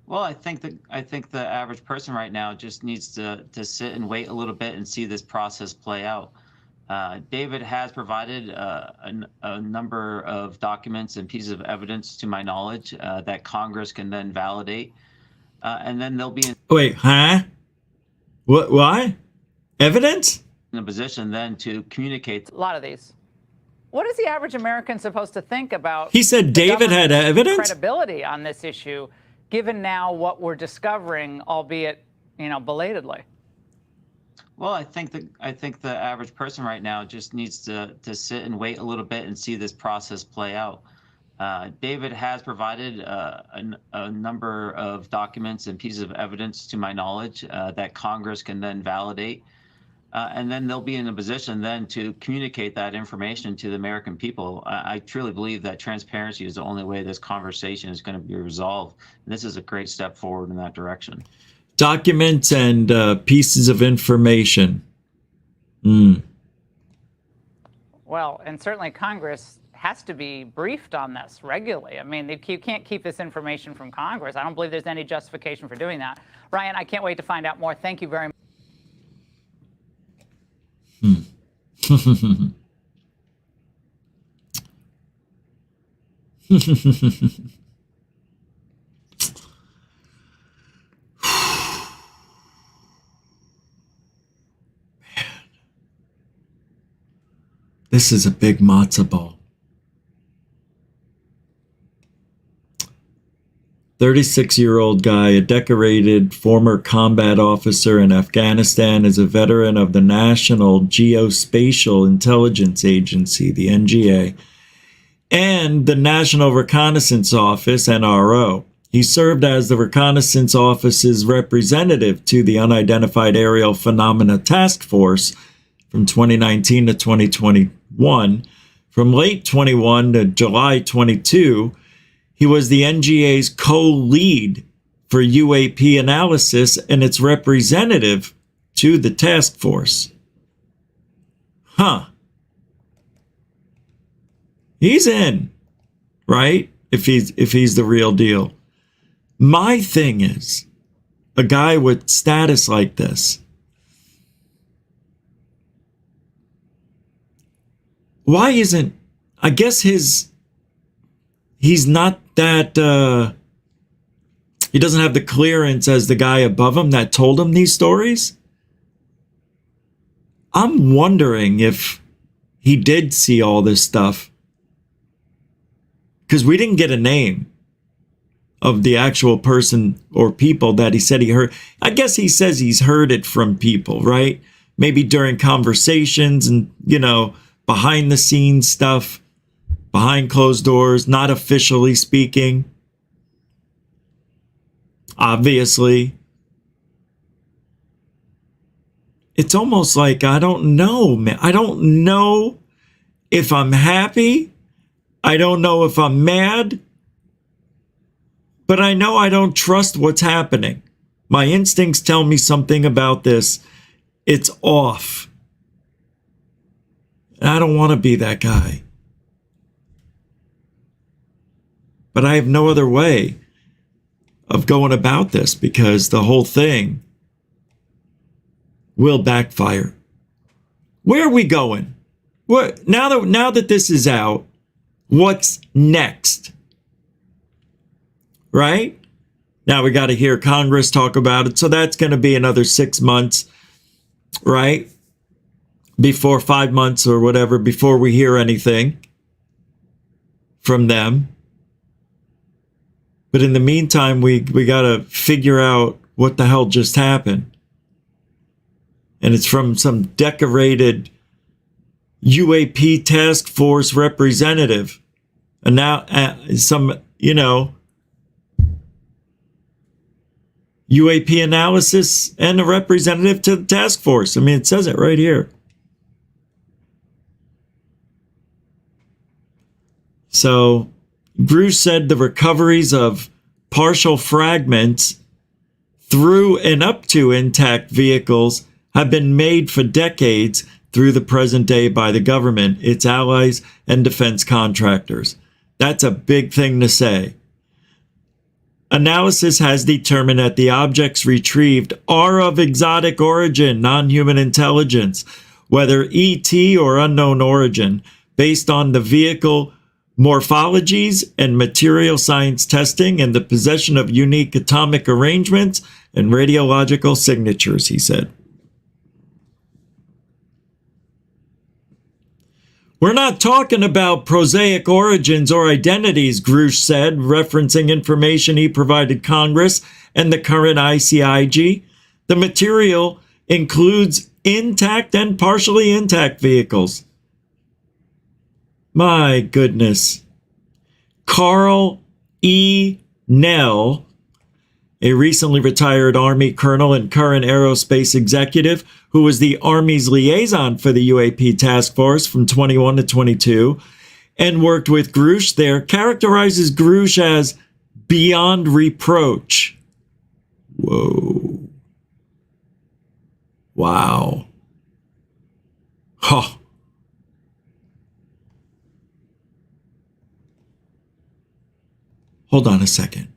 Well, I think the average person right now just needs to sit and wait a little bit and see this process play out. David has provided a number of documents and pieces of evidence, to my knowledge, that Congress can then validate. And then they'll be
Wait, huh? What? Why? Evidence?
In a position then to communicate.
A lot of these. What is the average American supposed to think about?
He said David had evidence?
Credibility on this issue, given now what we're discovering, albeit, belatedly.
Well, I think the average person right now just needs to sit and wait a little bit and see this process play out. David has provided a number of documents and pieces of evidence, to my knowledge, that Congress can then validate. And then they'll be in a position then to communicate that information to the American people. I truly believe that transparency is the only way this conversation is going to be resolved. And this is a great step forward in that direction.
Documents and pieces of information.
Well, and certainly Congress has to be briefed on this regularly. I mean, you can't keep this information from Congress. I don't believe there's any justification for doing that. Ryan, I can't wait to find out more. Thank you very much.
This is a big matzo ball. 36-year-old guy, a decorated former combat officer in Afghanistan, is a veteran of the National Geospatial Intelligence Agency, the NGA, and the National Reconnaissance Office, NRO. He served as the Reconnaissance Office's representative to the Unidentified Aerial Phenomena Task Force from 2019 to 2021. From late 21 to July 22, he was the NGA's co-lead for UAP analysis and its representative to the task force. Huh. He's in, right? If he's the real deal. My thing is, a guy with status like this, why isn't, I guess he's not that, he doesn't have the clearance as the guy above him that told him these stories. I'm wondering if he did see all this stuff, because we didn't get a name of the actual person or people that he said he heard. I guess he says he's heard it from people, right? Maybe during conversations and, behind the scenes stuff. Behind closed doors, not officially speaking. Obviously. it's almost like, I don't know, man. I don't know if I'm happy. I don't know if I'm mad. But I know I don't trust what's happening. My instincts tell me something about this. It's off. And I don't want to be that guy. But I have no other way of going about this because the whole thing will backfire. Where are we going? What now that this is out, what's next? Right? Now we got to hear Congress talk about it. So that's going to be another 6 months, right? Before 5 months or whatever, before we hear anything from them. But in the meantime, we got to figure out what the hell just happened. And it's from some decorated UAP task force representative. And now some, UAP analysis and a representative to the task force. I mean, it says it right here. So Grusch said the recoveries of partial fragments through and up to intact vehicles have been made for decades through the present day by the government, its allies, and defense contractors. That's a big thing to say. Analysis has determined that the objects retrieved are of exotic origin, non-human intelligence, whether ET or unknown origin, based on the vehicle morphologies and material science testing and the possession of unique atomic arrangements and radiological signatures, he said. We're not talking about prosaic origins or identities, Grusch said, referencing information he provided Congress and the current ICIG. The material includes intact and partially intact vehicles. My goodness. Carl E. Nell, a recently retired Army colonel and current aerospace executive who was the Army's liaison for the UAP task force from 21 to 22 and worked with Grusch there, characterizes Grusch as beyond reproach. Whoa. Wow. Huh. Hold on a second.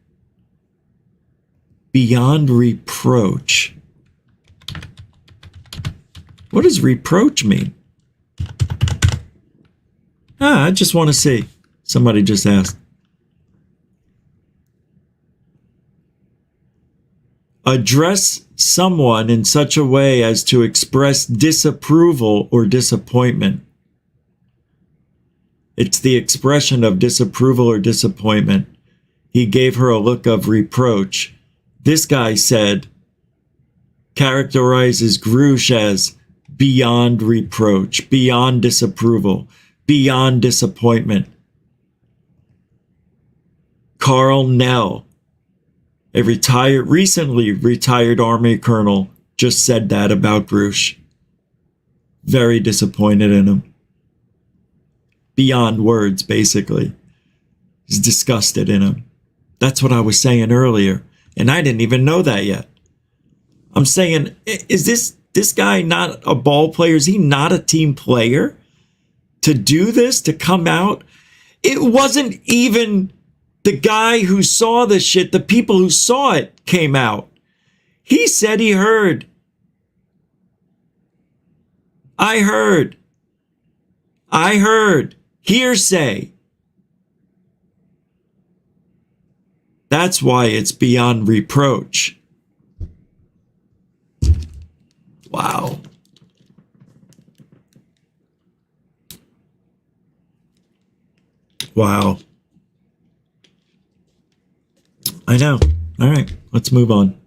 Beyond reproach. What does reproach mean? I just want to see. Somebody just asked. Address someone in such a way as to express disapproval or disappointment. It's the expression of disapproval or disappointment. He gave her a look of reproach. This guy said, characterizes Grusch as beyond reproach, beyond disapproval, beyond disappointment. Carl Nell, a recently retired Army colonel, just said that about Grusch. Very disappointed in him. Beyond words, basically. He's disgusted in him. That's what I was saying earlier. And I didn't even know that yet. I'm saying, is this guy not a ball player? Is he not a team player? To do this, to come out? It wasn't even the guy who saw the shit. The people who saw it came out. He said he heard. I heard. Hearsay. That's why it's beyond reproach. Wow. Wow. I know. All right, let's move on.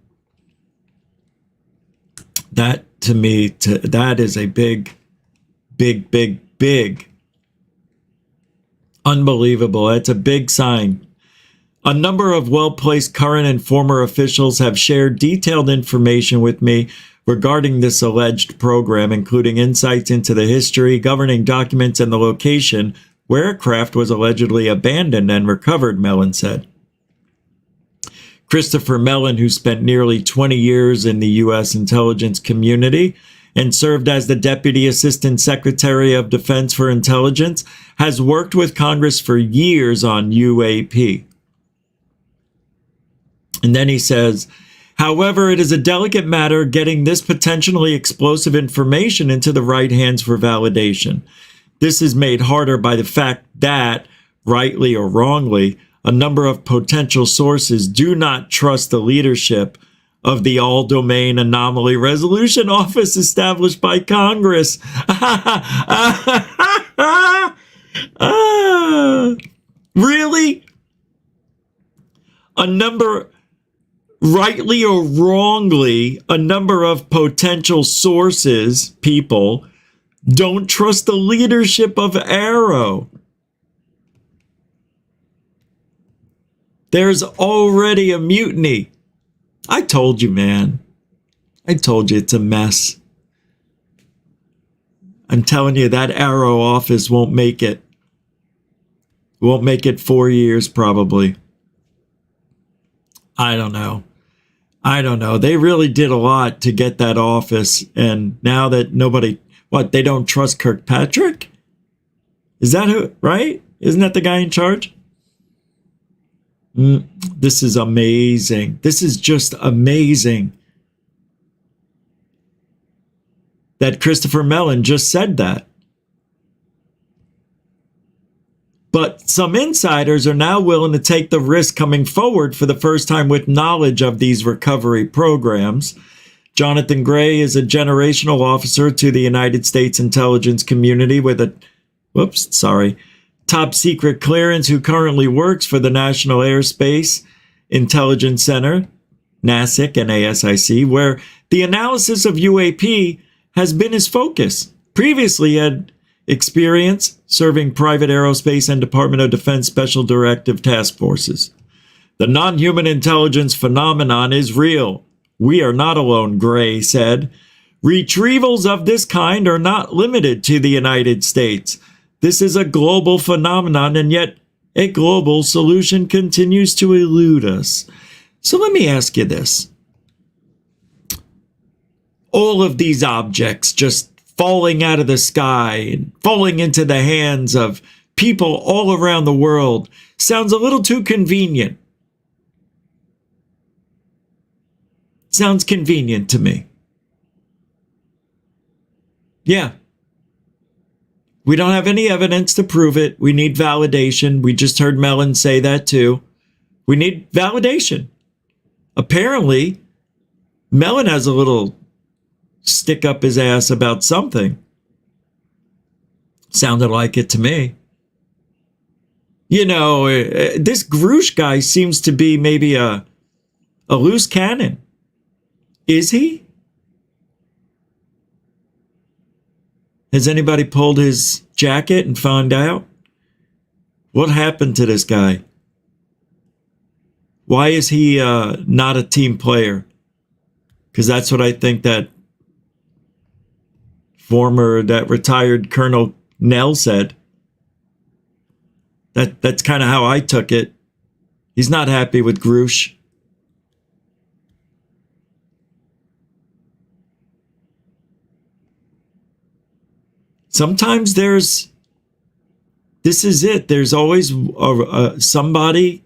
That to me, that is a big, unbelievable. That's a big sign. A number of well-placed current and former officials have shared detailed information with me regarding this alleged program, including insights into the history, governing documents, and the location where aircraft was allegedly abandoned and recovered, Mellon said. Christopher Mellon, who spent nearly 20 years in the U.S. intelligence community and served as the Deputy Assistant Secretary of Defense for Intelligence, has worked with Congress for years on UAP. And then he says, however, it is a delicate matter getting this potentially explosive information into the right hands for validation. This is made harder by the fact that, rightly or wrongly, a number of potential sources do not trust the leadership of the All-Domain Anomaly Resolution Office established by Congress. Really? Rightly or wrongly, a number of potential sources, people, don't trust the leadership of Arrow. There's already a mutiny. I told you, man. I told you it's a mess. I'm telling you, that Arrow office won't make it. Won't make it 4 years, probably. I don't know. They really did a lot to get that office. And now that nobody, they don't trust Kirkpatrick? Is that who, right? Isn't that the guy in charge? This is amazing. This is just amazing that Christopher Mellon just said that. But some insiders are now willing to take the risk coming forward for the first time with knowledge of these recovery programs. Jonathan Gray is a generational officer to the United States intelligence community with a, top secret clearance who currently works for the National Airspace Intelligence Center, NASIC and ASIC, where the analysis of UAP has been his focus. Previously, he had experience serving private aerospace and Department of Defense Special Directive Task Forces. The non-human intelligence phenomenon is real. We are not alone, Gray said. Retrievals of this kind are not limited to the United States. This is a global phenomenon, and yet a global solution continues to elude us. So let me ask you this. All of these objects just falling out of the sky and falling into the hands of people all around the world sounds a little too convenient. Sounds convenient to me. Yeah. We don't have any evidence to prove it. We need validation. We just heard Mellon say that too. We need validation. Apparently, Mellon has a little stick up his ass about something. Sounded like it to me. You know, this Grusch guy seems to be maybe a loose cannon. Is he? Has anybody pulled his jacket and found out? What happened to this guy? Why is he not a team player? Because that's what I think that retired Colonel Nell said. That's kind of how I took it. He's not happy with Grusch. Sometimes this is it. There's always somebody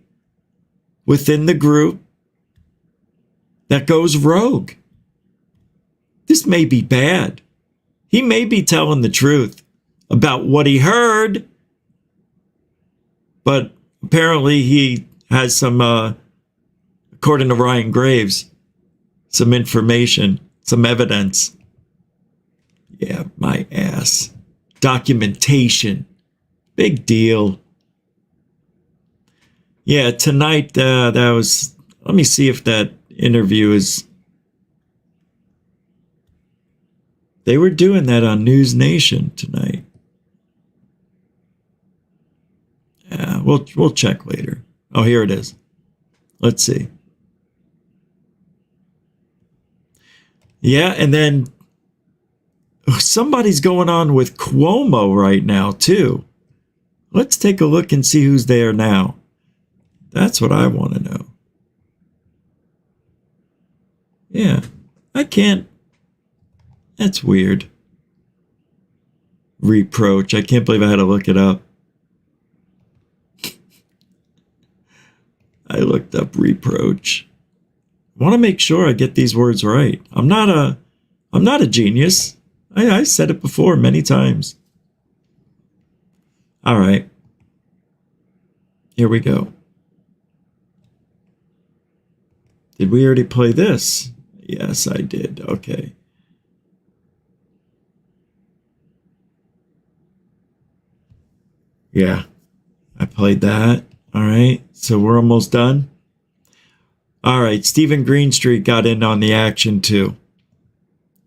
within the group that goes rogue. This may be bad. He may be telling the truth about what he heard, but apparently he has some, according to Ryan Graves, some information, some evidence. Yeah, my ass. Documentation. Big deal. Yeah, tonight, that was... Let me see if that interview is... They were doing that on News Nation tonight. Yeah, we'll check later. Oh, here it is. Let's see. Yeah, and then somebody's going on with Cuomo right now, too. Let's take a look and see who's there now. That's what I want to know. Yeah, I can't. That's weird. Reproach. I can't believe I had to look it up. I looked up reproach. I want to make sure I get these words right. I'm not a genius. I said it before many times. All right. Here we go. Did we already play this? Yes, I did. Okay. Yeah, I played that. All right, so we're almost done. All right, Stephen Greenstreet got in on the action too.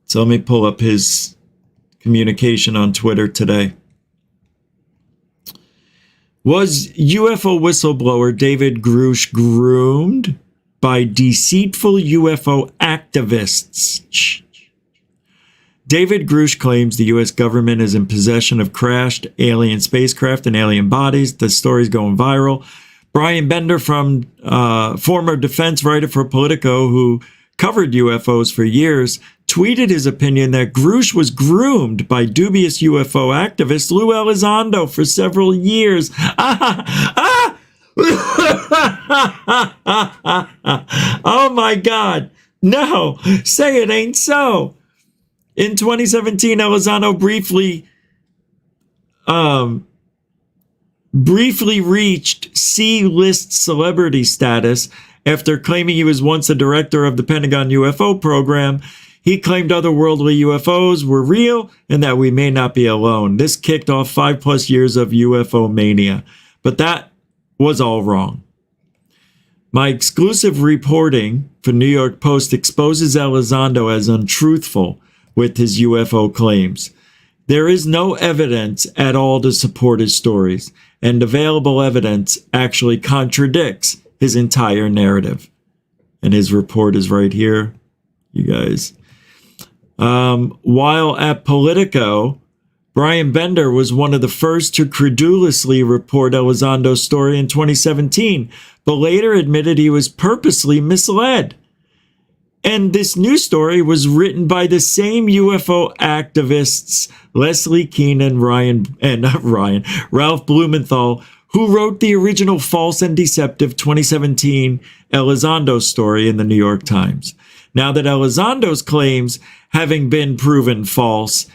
So let me pull up his communication on Twitter today. Was UFO whistleblower David Grusch groomed by deceitful UFO activists? David Grusch claims the U.S. government is in possession of crashed alien spacecraft and alien bodies. The story's going viral. Brian Bender, from former defense writer for Politico, who covered UFOs for years, tweeted his opinion that Grusch was groomed by dubious UFO activist Lou Elizondo for several years. Oh my God. No, say it ain't so. In 2017, Elizondo briefly reached C-list celebrity status after claiming he was once the director of the Pentagon UFO program. He claimed otherworldly UFOs were real and that we may not be alone. This kicked off 5+ years of UFO mania, but that was all wrong. My exclusive reporting for New York Post exposes Elizondo as untruthful with his UFO claims. There is no evidence at all to support his stories, and available evidence actually contradicts his entire narrative. And his report is right here, you guys. While at Politico, Brian Bender was one of the first to credulously report Elizondo's story in 2017, but later admitted he was purposely misled. And this new story was written by the same UFO activists, Leslie Kean and Ralph Blumenthal, who wrote the original false and deceptive 2017 Elizondo story in the New York Times. Now that Elizondo's claims having been proven false,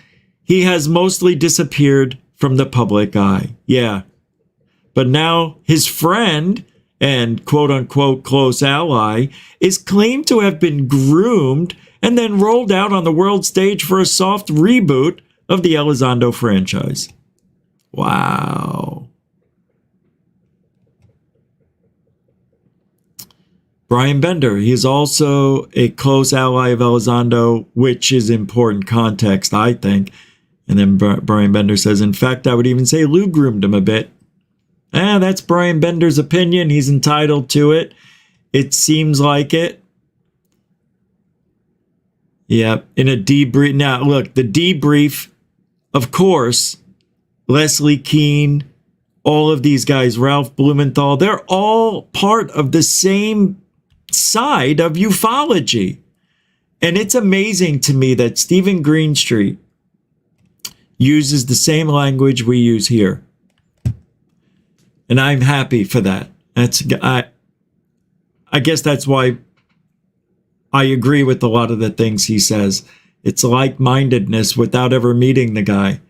he has mostly disappeared from the public eye. Yeah. But now his friend and quote-unquote close ally is claimed to have been groomed and then rolled out on the world stage for a soft reboot of the Elizondo franchise. Wow. Brian Bender, he is also a close ally of Elizondo, which is important context, I think. And then Brian Bender says, in fact, I would even say Lou groomed him a bit. That's Brian Bender's opinion. He's entitled to it. It seems like it. Yeah, in a debrief. Now, look, the debrief, of course, Leslie Kean, all of these guys, Ralph Blumenthal, they're all part of the same side of ufology. And it's amazing to me that Stephen Greenstreet uses the same language we use here. And I'm happy for that. I guess that's why I agree with a lot of the things he says. It's like-mindedness without ever meeting the guy.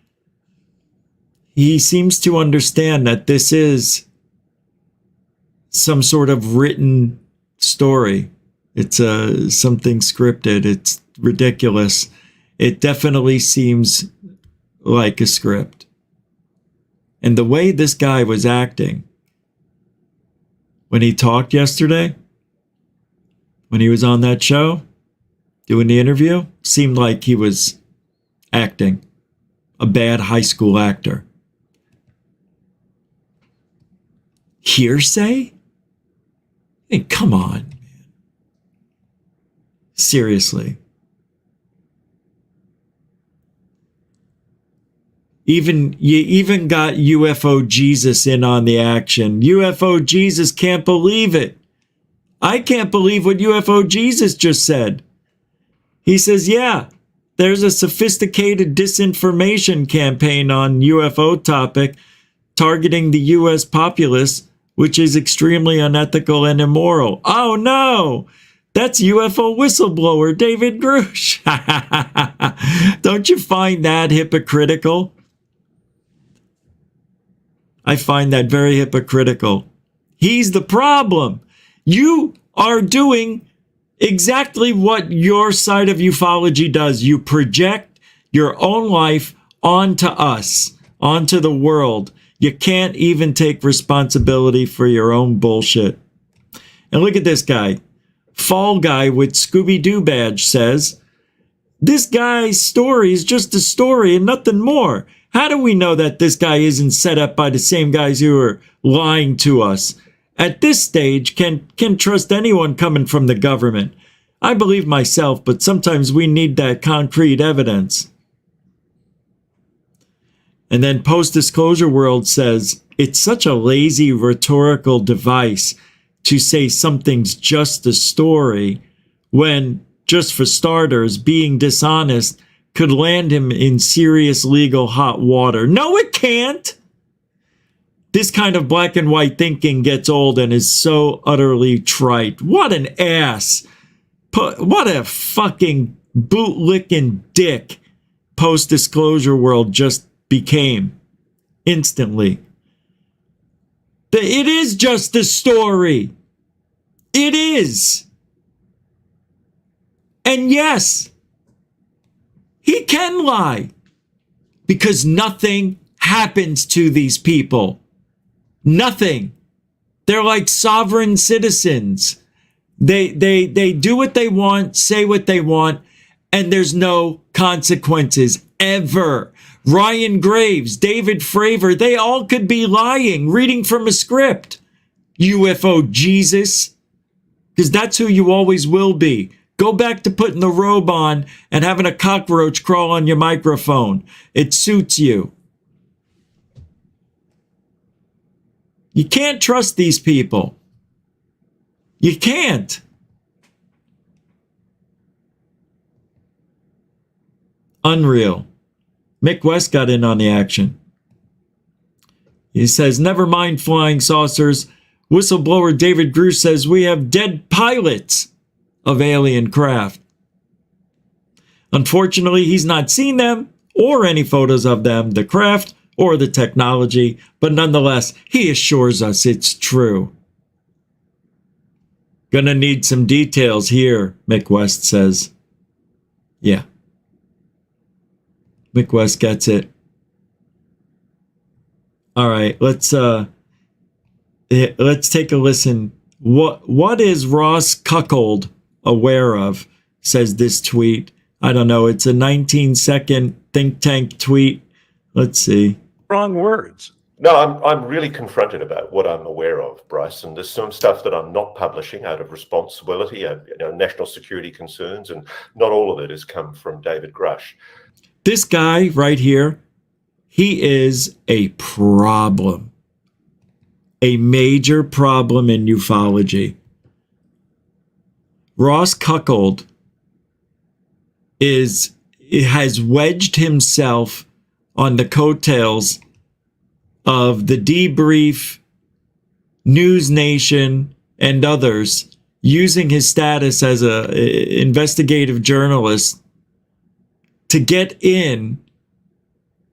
He seems to understand that this is some sort of written story. It's something scripted. It's ridiculous. It definitely seems like a script. And the way this guy was acting when he talked yesterday, when he was on that show, doing the interview, seemed like he was acting. A bad high school actor. Hearsay? Hey, come on, man. Seriously. You even got UFO Jesus in on the action. UFO Jesus can't believe it. I can't believe what UFO Jesus just said. He says, yeah, there's a sophisticated disinformation campaign on UFO topic targeting the U.S. populace, which is extremely unethical and immoral. Oh, no. That's UFO whistleblower David Grusch. Don't you find that hypocritical? I find that very hypocritical. He's the problem. You are doing exactly what your side of ufology does. You project your own life onto us, onto the world. You can't even take responsibility for your own bullshit. And look at this guy. Fall Guy with Scooby-Doo badge says, this guy's story is just a story and nothing more. How do we know that this guy isn't set up by the same guys who are lying to us? At this stage, can trust anyone coming from the government. I believe myself, but sometimes we need that concrete evidence. And then Post-Disclosure World says, it's such a lazy rhetorical device to say something's just a story when, just for starters, being dishonest could land him in serious legal hot water. No, it can't. This kind of black and white thinking gets old and is so utterly trite. What an ass. What a fucking bootlicking dick Post-Disclosure World just became instantly. It is just a story. It is. And yes, he can lie because nothing happens to these people. Nothing. They're like sovereign citizens. They do what they want, say what they want, and there's no consequences ever. Ryan Graves, David Fravor, they all could be lying, reading from a script. UFO Jesus, because that's who you always will be. Go back to putting the robe on and having a cockroach crawl on your microphone. It suits you. You can't trust these people. You can't. Unreal. Mick West got in on the action. He says, never mind flying saucers. Whistleblower David Grusch says we have dead pilots of alien craft. Unfortunately, he's not seen them or any photos of them, the craft or the technology, but nonetheless, he assures us it's true. Gonna need some details here, Mick West says. Yeah. Mick West gets it. All right, let's take a listen. What is Ross Cuckold aware of? Says this tweet. I don't know. It's a 19-second think tank tweet. Let's see.
Wrong words. No, I'm really confronted about what I'm aware of, Bryce, and there's some stuff that I'm not publishing out of responsibility, national security concerns, and not all of it has come from David Grusch.
This guy right here, he is a problem. A major problem in ufology. Ross Cuckold has wedged himself on the coattails of the Debrief, News Nation, and others, using his status as an investigative journalist to get in.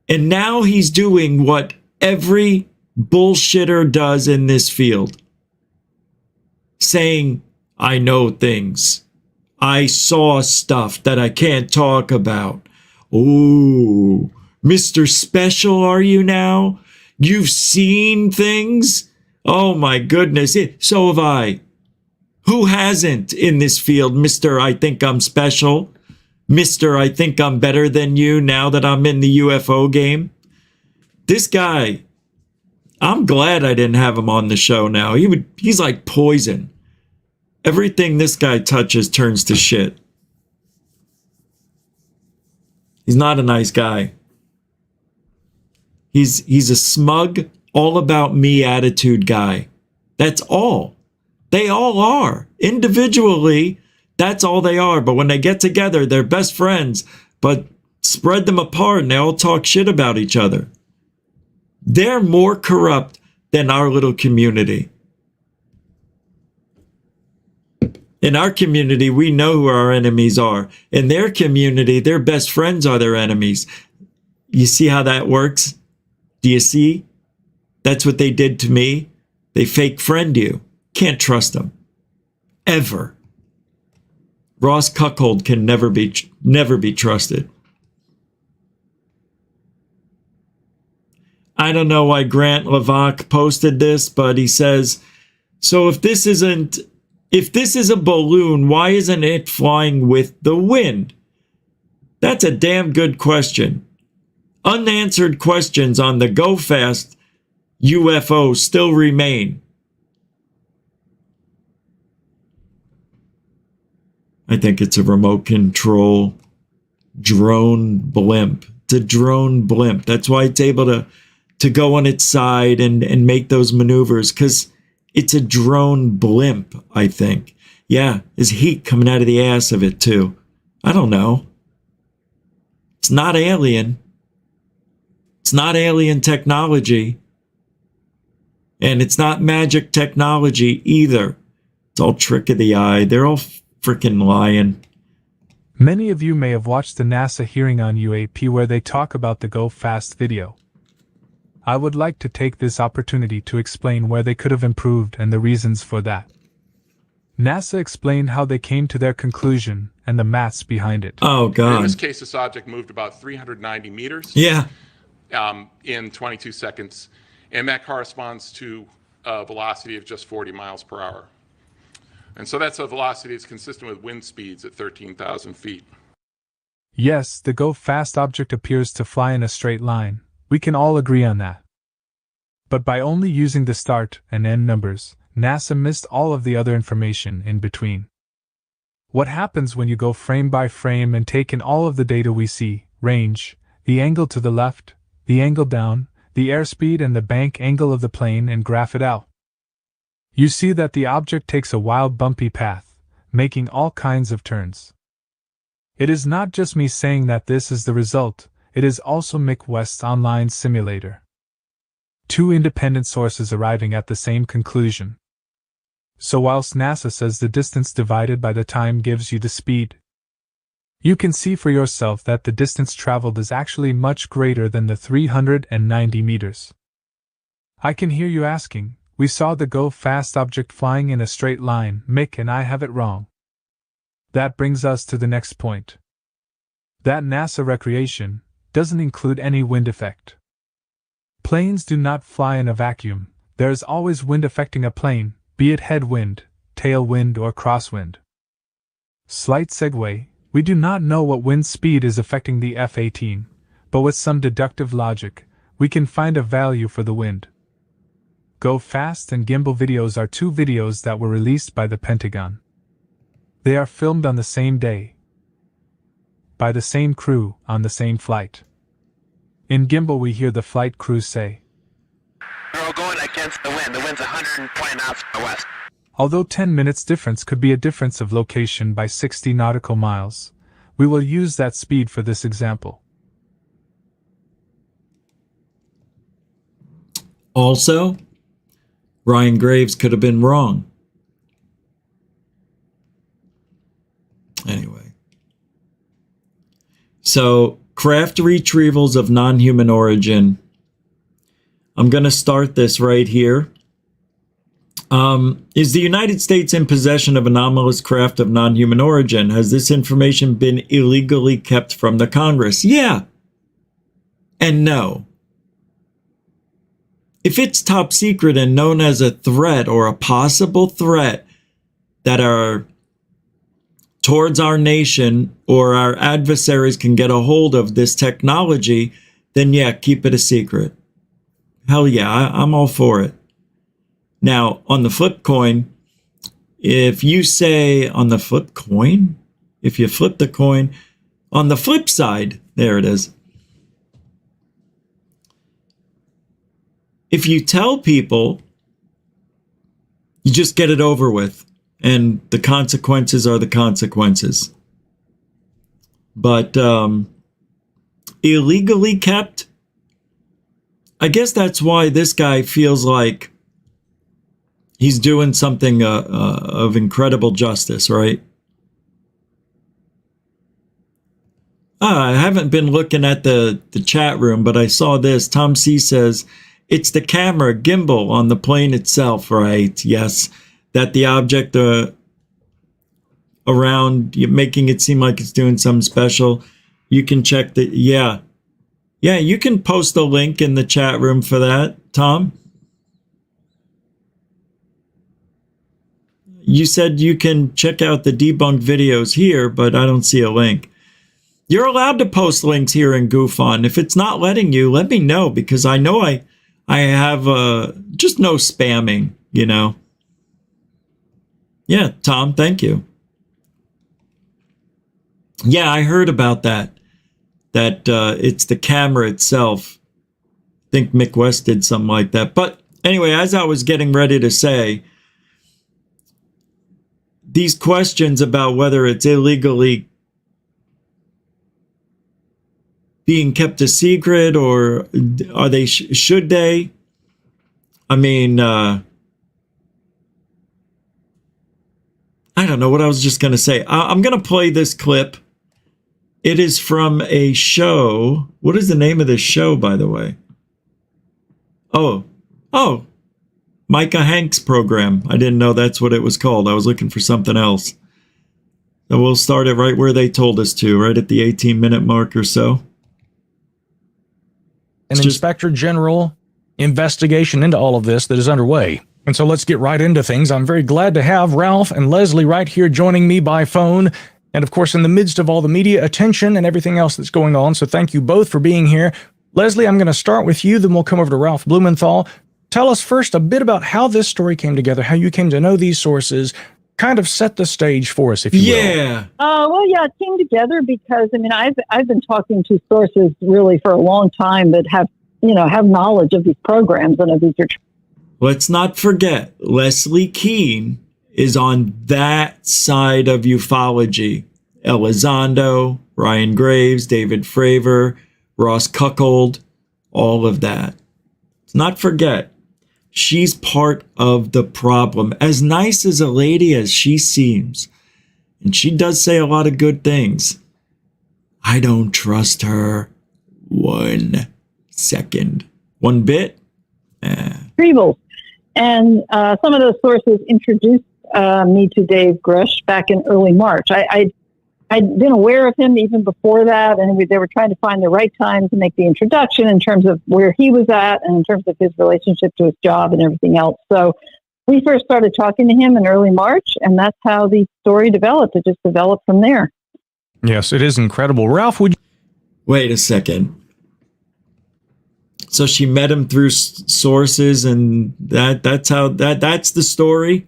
And now he's doing what every bullshitter does in this field. Saying, I know things. I saw stuff that I can't talk about. Ooh, Mr. Special, are you now? You've seen things? Oh my goodness. So have I. Who hasn't in this field, Mr. I think I'm special? Mr. I think I'm better than you now that I'm in the UFO game? This guy, I'm glad I didn't have him on the show now. He's like poison. Everything this guy touches turns to shit. He's not a nice guy. He's a smug, all about me attitude guy. That's all. They all are. Individually, that's all they are. But when they get together, they're best friends. But spread them apart and they all talk shit about each other. They're more corrupt than our little community. In our community, we know who our enemies are. In their community, their best friends are their enemies. You see how that works? Do you see? That's what they did to me. They fake friend you. Can't trust them. Ever. Ross Cuckold can never be trusted. I don't know why Grant Levac posted this, but he says, so if this is a balloon, why isn't it flying with the wind? That's a damn good question. Unanswered questions on the Go Fast UFO still remain. I think it's a remote control drone blimp. It's a drone blimp. That's why it's able to go on its side and make those maneuvers, because it's a drone blimp, I think. Yeah, there's heat coming out of the ass of it too. I don't know. It's not alien. It's not alien technology. And it's not magic technology either. It's all trick of the eye. They're all freaking lying.
Many of you may have watched the NASA hearing on UAP where they talk about the Go Fast video. I would like to take this opportunity to explain where they could have improved and the reasons for that. NASA explained how they came to their conclusion and the maths behind it.
Oh, God.
In this case, this object moved about 390 meters.
Yeah.
In 22 seconds. And that corresponds to a velocity of just 40 miles per hour. And so that's a velocity that's consistent with wind speeds at 13,000 feet.
Yes, the Go Fast object appears to fly in a straight line. We can all agree on that. But by only using the start and end numbers, NASA missed all of the other information in between. What happens when you go frame by frame and take in all of the data we see, range, the angle to the left, the angle down, the airspeed and the bank angle of the plane and graph it out? You see that the object takes a wild bumpy path, making all kinds of turns. It is not just me saying that this is the result, it is also MICK West's online simulator. Two independent sources arriving at the same conclusion. So whilst NASA says the distance divided by the time gives you the speed, you can see for yourself that the distance traveled is actually much greater than the 390 meters. I can hear you asking, we saw the Go Fast object flying in a straight line, Mick and I have it wrong. That brings us to the next point. That NASA recreation doesn't include any wind effect. Planes do not fly in a vacuum, there is always wind affecting a plane, be it headwind, tailwind or crosswind. Slight segue, we do not know what wind speed is affecting the F-18, but with some deductive logic, we can find a value for the wind. Go Fast and Gimbal videos are two videos that were released by the Pentagon. They are filmed on the same day, by the same crew, on the same flight. In Gimbal we hear the flight crew say,
"We're going against the wind. The wind's 120 knots from the west."
Although 10 minutes difference could be a difference of location by 60 nautical miles, we will use that speed for this example.
Also, Ryan Graves could have been wrong. Anyway. So, craft retrievals of non-human origin. I'm going to start this right here. Is the United States in possession of anomalous craft of non-human origin? Has this information been illegally kept from the Congress? Yeah. And no. If it's top secret and known as a threat or a possible threat that are towards our nation or our adversaries can get a hold of this technology, then yeah, keep it a secret. Hell yeah, I'm all for it. Now, on the flip coin, if you say on the flip coin, if you flip the coin, on the flip side, there it is. If you tell people, you just get it over with, and the consequences are the consequences. But illegally kept, I guess that's why this guy feels like he's doing something of incredible justice, right? I haven't been looking at the chat room, but I saw this. Tom C says, it's the camera gimbal on the plane itself, right? Yes, that the object around, making it seem like it's doing something special. You can check the, yeah, you can post a link in the chat room for that, Tom. You said you can check out the debunked videos here, but I don't see a link. You're allowed to post links here in GoofOn. If it's not letting you, let me know, because I know I have just no spamming, you know. Yeah, Tom, thank you. Yeah, I heard about that. That it's the camera itself. I think Mick West did something like that. But anyway, as I was getting ready to say, these questions about whether it's illegally being kept a secret, or are they, should they? I mean, I don't know what I was just going to say. I'm going to play this clip. It is from a show. What is the name of this show, by the way? Oh, Micah Hanks' program. I didn't know that's what it was called. I was looking for something else. So we'll start it right where they told us to, right at the 18-minute mark or so.
An Inspector General investigation into all of this that is underway. And so let's get right into things. I'm very glad to have Ralph and Leslie right here joining me by phone. And of course, in the midst of all the media attention and everything else that's going on. So thank you both for being here. Leslie, I'm going to start with you, then we'll come over to Ralph Blumenthal. Tell us first a bit about how this story came together, how you came to know these sources. Kind of set the stage for us, if you will.
Well, yeah, it came together because, I mean, I've been talking to sources really for a long time that have knowledge of these programs and of these.
Let's not forget, Leslie Keene is on that side of ufology. Elizondo, Ryan Graves, David Fravor, Ross Cuckold, all of that. Let's not forget, she's part of the problem. As nice as a lady as she seems, and she does say a lot of good things, I don't trust her 1 second. 1 bit?
Retrievals. And some of those sources introduced me to Dave Grusch back in early March. I'd been aware of him even before that, and they were trying to find the right time to make the introduction in terms of where he was at and in terms of his relationship to his job and everything else. So we first started talking to him in early March, and that's how the story developed. It just developed from there.
Yes, it is incredible. Ralph, would you...
Wait a second. So she met him through sources, and that's the story?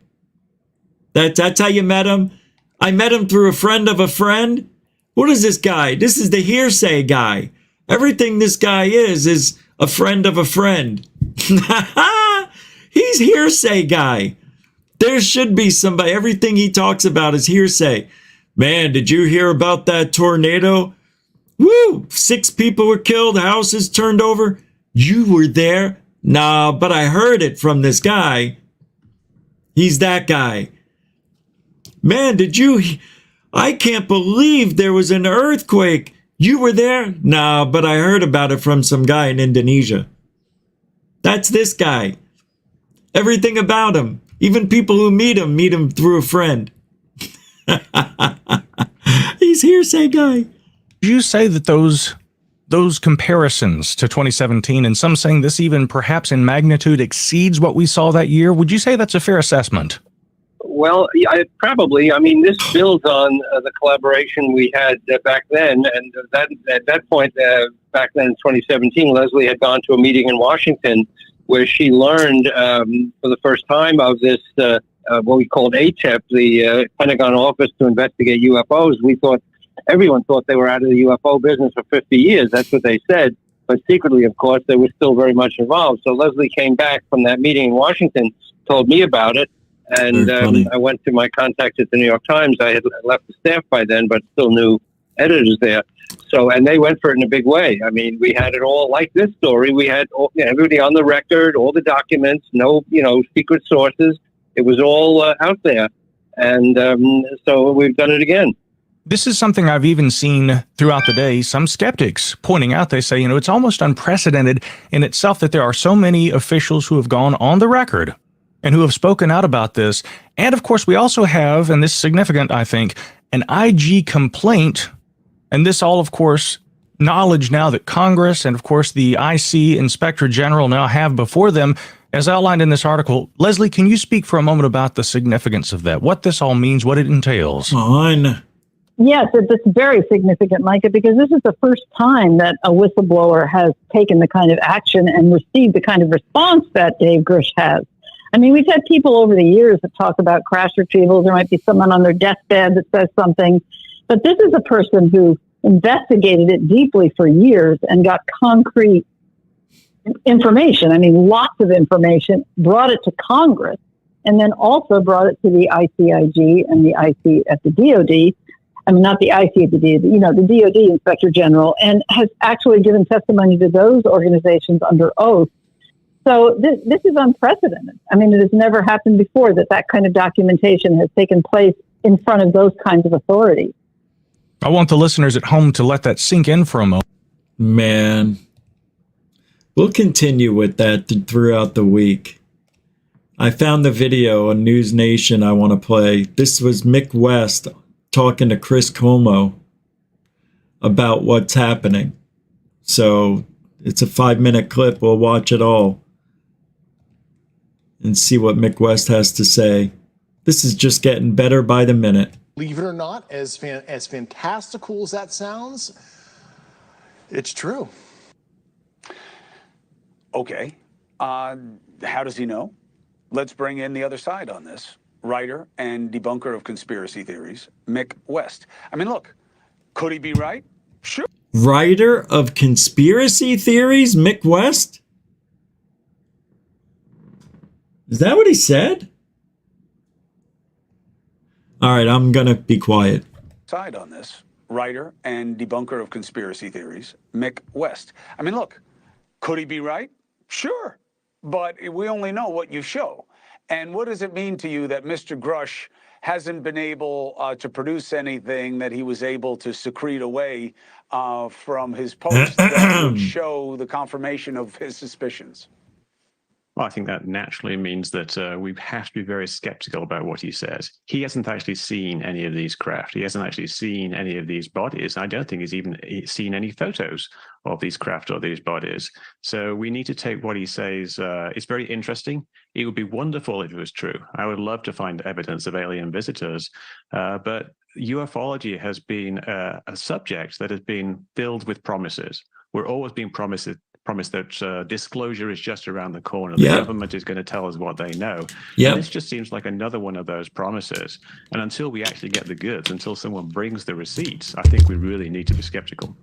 That's how you met him? I met him through a friend of a friend? What is this guy? This is the hearsay guy. Everything this guy is a friend of a friend. He's hearsay guy. There should be somebody. Everything he talks about is hearsay. Man, did you hear about that tornado? Woo! 6 people were killed, houses turned over. You were there? Nah, but I heard it from this guy. He's that guy. Man, I can't believe there was an earthquake. You were there? Nah, but I heard about it from some guy in Indonesia. That's this guy. Everything about him. Even people who meet him through a friend. He's hearsay guy.
You say that those comparisons to 2017, and some saying this even perhaps in magnitude exceeds what we saw that year. Would you say that's a fair assessment?
Well, probably. I mean, this builds on the collaboration we had back then. And at that point, back then in 2017, Leslie had gone to a meeting in Washington where she learned for the first time of this what we called ATIP, the Pentagon Office to Investigate UFOs. Everyone thought they were out of the UFO business for 50 years. That's what they said. But secretly, of course, they were still very much involved. So Leslie came back from that meeting in Washington, told me about it, and I went to my contacts at the New York Times. I had left the staff by then, but still knew editors there. So, and they went for it in a big way. I mean, we had it all like this story. We had everybody on the record, all the documents, no, secret sources. It was all out there. And so we've done it again.
This is something I've even seen throughout the day, some skeptics pointing out. They say, it's almost unprecedented in itself that there are so many officials who have gone on the record and who have spoken out about this. And of course, we also have, and this is significant, I think, an IG complaint. And this all, of course, knowledge now that Congress and, of course, the IC Inspector General now have before them, as outlined in this article. Leslie, can you speak for a moment about the significance of that, what this all means, what it entails?
Yes, it's very significant, Micah, because this is the first time that a whistleblower has taken the kind of action and received the kind of response that Dave Grusch has. I mean, we've had people over the years that talk about crash retrievals. There might be someone on their deathbed that says something. But this is a person who investigated it deeply for years and got concrete information. I mean, lots of information, brought it to Congress, and then also brought it to the ICIG and the IC at the DOD. I mean, not the IC at the DOD, the DOD Inspector General, and has actually given testimony to those organizations under oath. So this is unprecedented. I mean, it has never happened before that kind of documentation has taken place in front of those kinds of authorities.
I want the listeners at home to let that sink in for a moment.
Man, we'll continue with that throughout the week. I found the video on News Nation I want to play. This was Mick West talking to Chris Como about what's happening. So it's a 5-minute clip. We'll watch it all and see what Mick West has to say. This is just getting better by the minute.
Believe it or not, as fantastical as that sounds, it's true.
Okay. How does he know? Let's bring in the other side on this. Writer and debunker of conspiracy theories, Mick West. I mean, look, could he be right? Sure.
Writer of conspiracy theories, Mick West? Is that what he said? All right, I'm going to be quiet.
Side on this. Writer and debunker of conspiracy theories, Mick West. I mean, look, could he be right? Sure. But we only know what you show. And what does it mean to you that Mr. Grusch hasn't been able to produce anything that he was able to secrete away from his post that would show the confirmation of his suspicions?
Well, I think that naturally means that we have to be very skeptical about what he says. He hasn't actually seen any of these craft. He hasn't actually seen any of these bodies. I don't think he's even seen any photos of these craft or these bodies. So we need to take what he says. It's very interesting. It would be wonderful if it was true. I would love to find evidence of alien visitors. But ufology has been a subject that has been filled with promises. We're always being promised that disclosure is just around the corner. The government is going to tell us what they know. And this just seems like another one of those promises. And until we actually get the goods, until someone brings the receipts, I think we really need to be skeptical.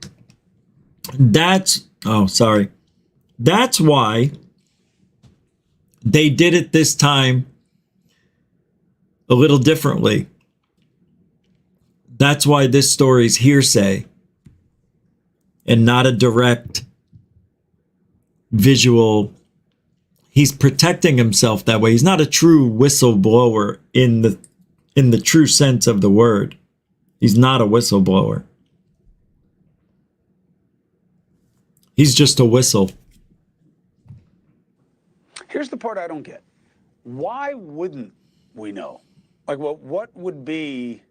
That's why they did it this time a little differently. That's why this story is hearsay and not a direct visual. He's protecting himself that way. He's not a true whistleblower in the true sense of the word. He's not a whistleblower. He's just a whistle.
Here's the part I don't get. Why wouldn't we know? Like, what would be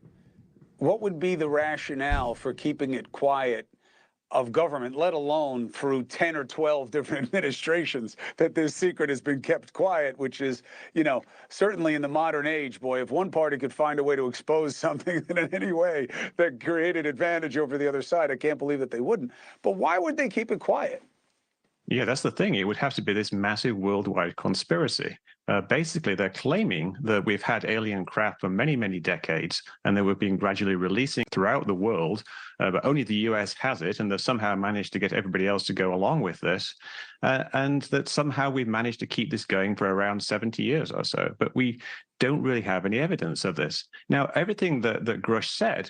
the rationale for keeping it quiet of government, let alone through 10 or 12 different administrations, that this secret has been kept quiet, which is, certainly in the modern age, boy, if one party could find a way to expose something that in any way that created advantage over the other side, I can't believe that they wouldn't. But why would they keep it quiet?
Yeah, that's the thing. It would have to be this massive worldwide conspiracy. Basically, they're claiming that we've had alien craft for many, many decades, and they were being gradually releasing throughout the world, but only the US has it, and they've somehow managed to get everybody else to go along with this, and that somehow we've managed to keep this going for around 70 years or so. But we don't really have any evidence of this. Now, everything that Grusch said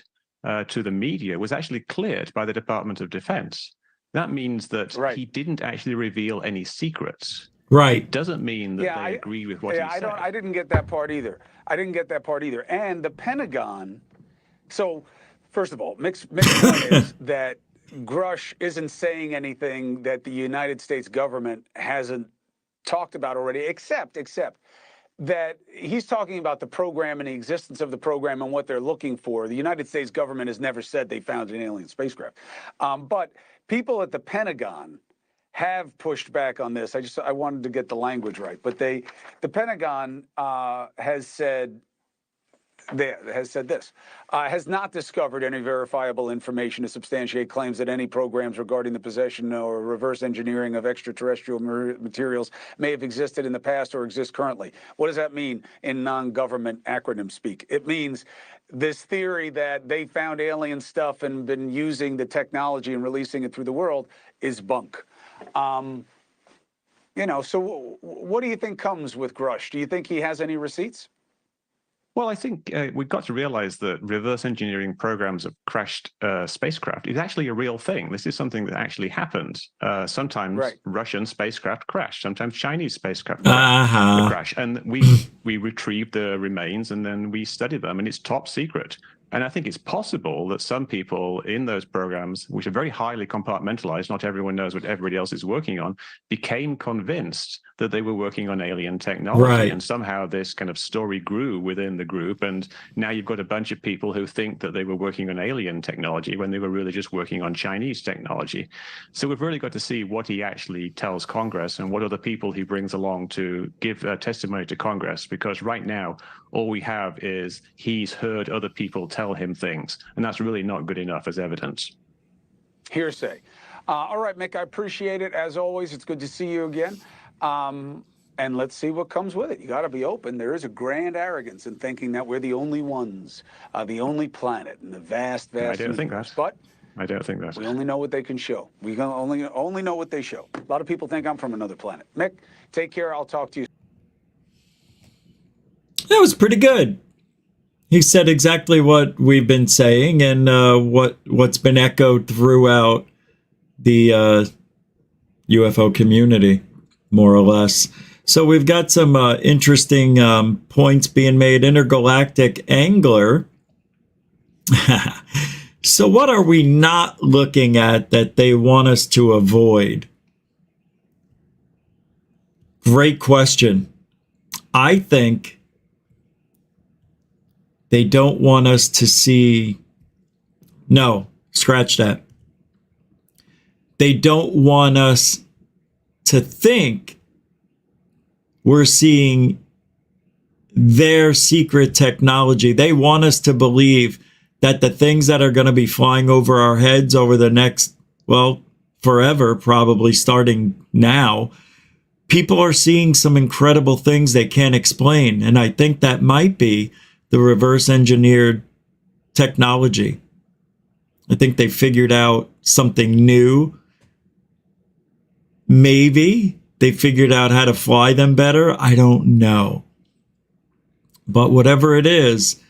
to the media was actually cleared by the Department of Defense. That means that he didn't actually reveal any secrets.
Right.
It doesn't mean that they agree with what he said.
I didn't get that part either. And the Pentagon. So, first of all, Mick's point is that Grusch isn't saying anything that the United States government hasn't talked about already, except that he's talking about the program and the existence of the program and what they're looking for. The United States government has never said they found an alien spacecraft. But people at the Pentagon have pushed back on this. I wanted to get the language right, but the Pentagon has said this, has not discovered any verifiable information to substantiate claims that any programs regarding the possession or reverse engineering of extraterrestrial materials may have existed in the past or exist currently. What does that mean in non-government acronym speak? It means this theory that they found alien stuff and been using the technology and releasing it through the world is bunk. So what do you think comes with Grusch? Do you think he has any receipts?
Well, I think we've got to realize that reverse engineering programs of crashed spacecraft is actually a real thing. This is something that actually happened. Sometimes Russian spacecraft crash. Sometimes Chinese spacecraft crash. And we retrieve the remains and then we study them, and it's top secret. And I think it's possible that some people in those programs, which are very highly compartmentalized, not everyone knows what everybody else is working on, became convinced that they were working on alien technology.
Right.
And somehow this kind of story grew within the group. And now you've got a bunch of people who think that they were working on alien technology when they were really just working on Chinese technology. So we've really got to see what he actually tells Congress and what other people he brings along to give testimony to Congress. Because right now, all we have is he's heard other people tell him things. And that's really not good enough as evidence.
Hearsay. All right, Mick, I appreciate it. As always, it's good to see you again. And let's see what comes with it. You got to be open. There is a grand arrogance in thinking that we're the only ones, the only planet in the vast, vast
I don't think that.
But
I don't think that.
We only know what they can show. We can only know what they show. A lot of people think I'm from another planet. Mick, take care. I'll talk to you.
That was pretty good. He said exactly what we've been saying and what's been echoed throughout the UFO community, more or less. So we've got some interesting points being made. Intergalactic Angler. So what are we not looking at that they want us to avoid? Great question. I think they don't want us to see. No, scratch that. They don't want us to think we're seeing their secret technology. They want us to believe that the things that are going to be flying over our heads over the next, well, forever, probably starting now, people are seeing some incredible things they can't explain. And I think that might be the reverse engineered technology. I think they figured out something new. Maybe they figured out how to fly them better. I don't know. But whatever it is,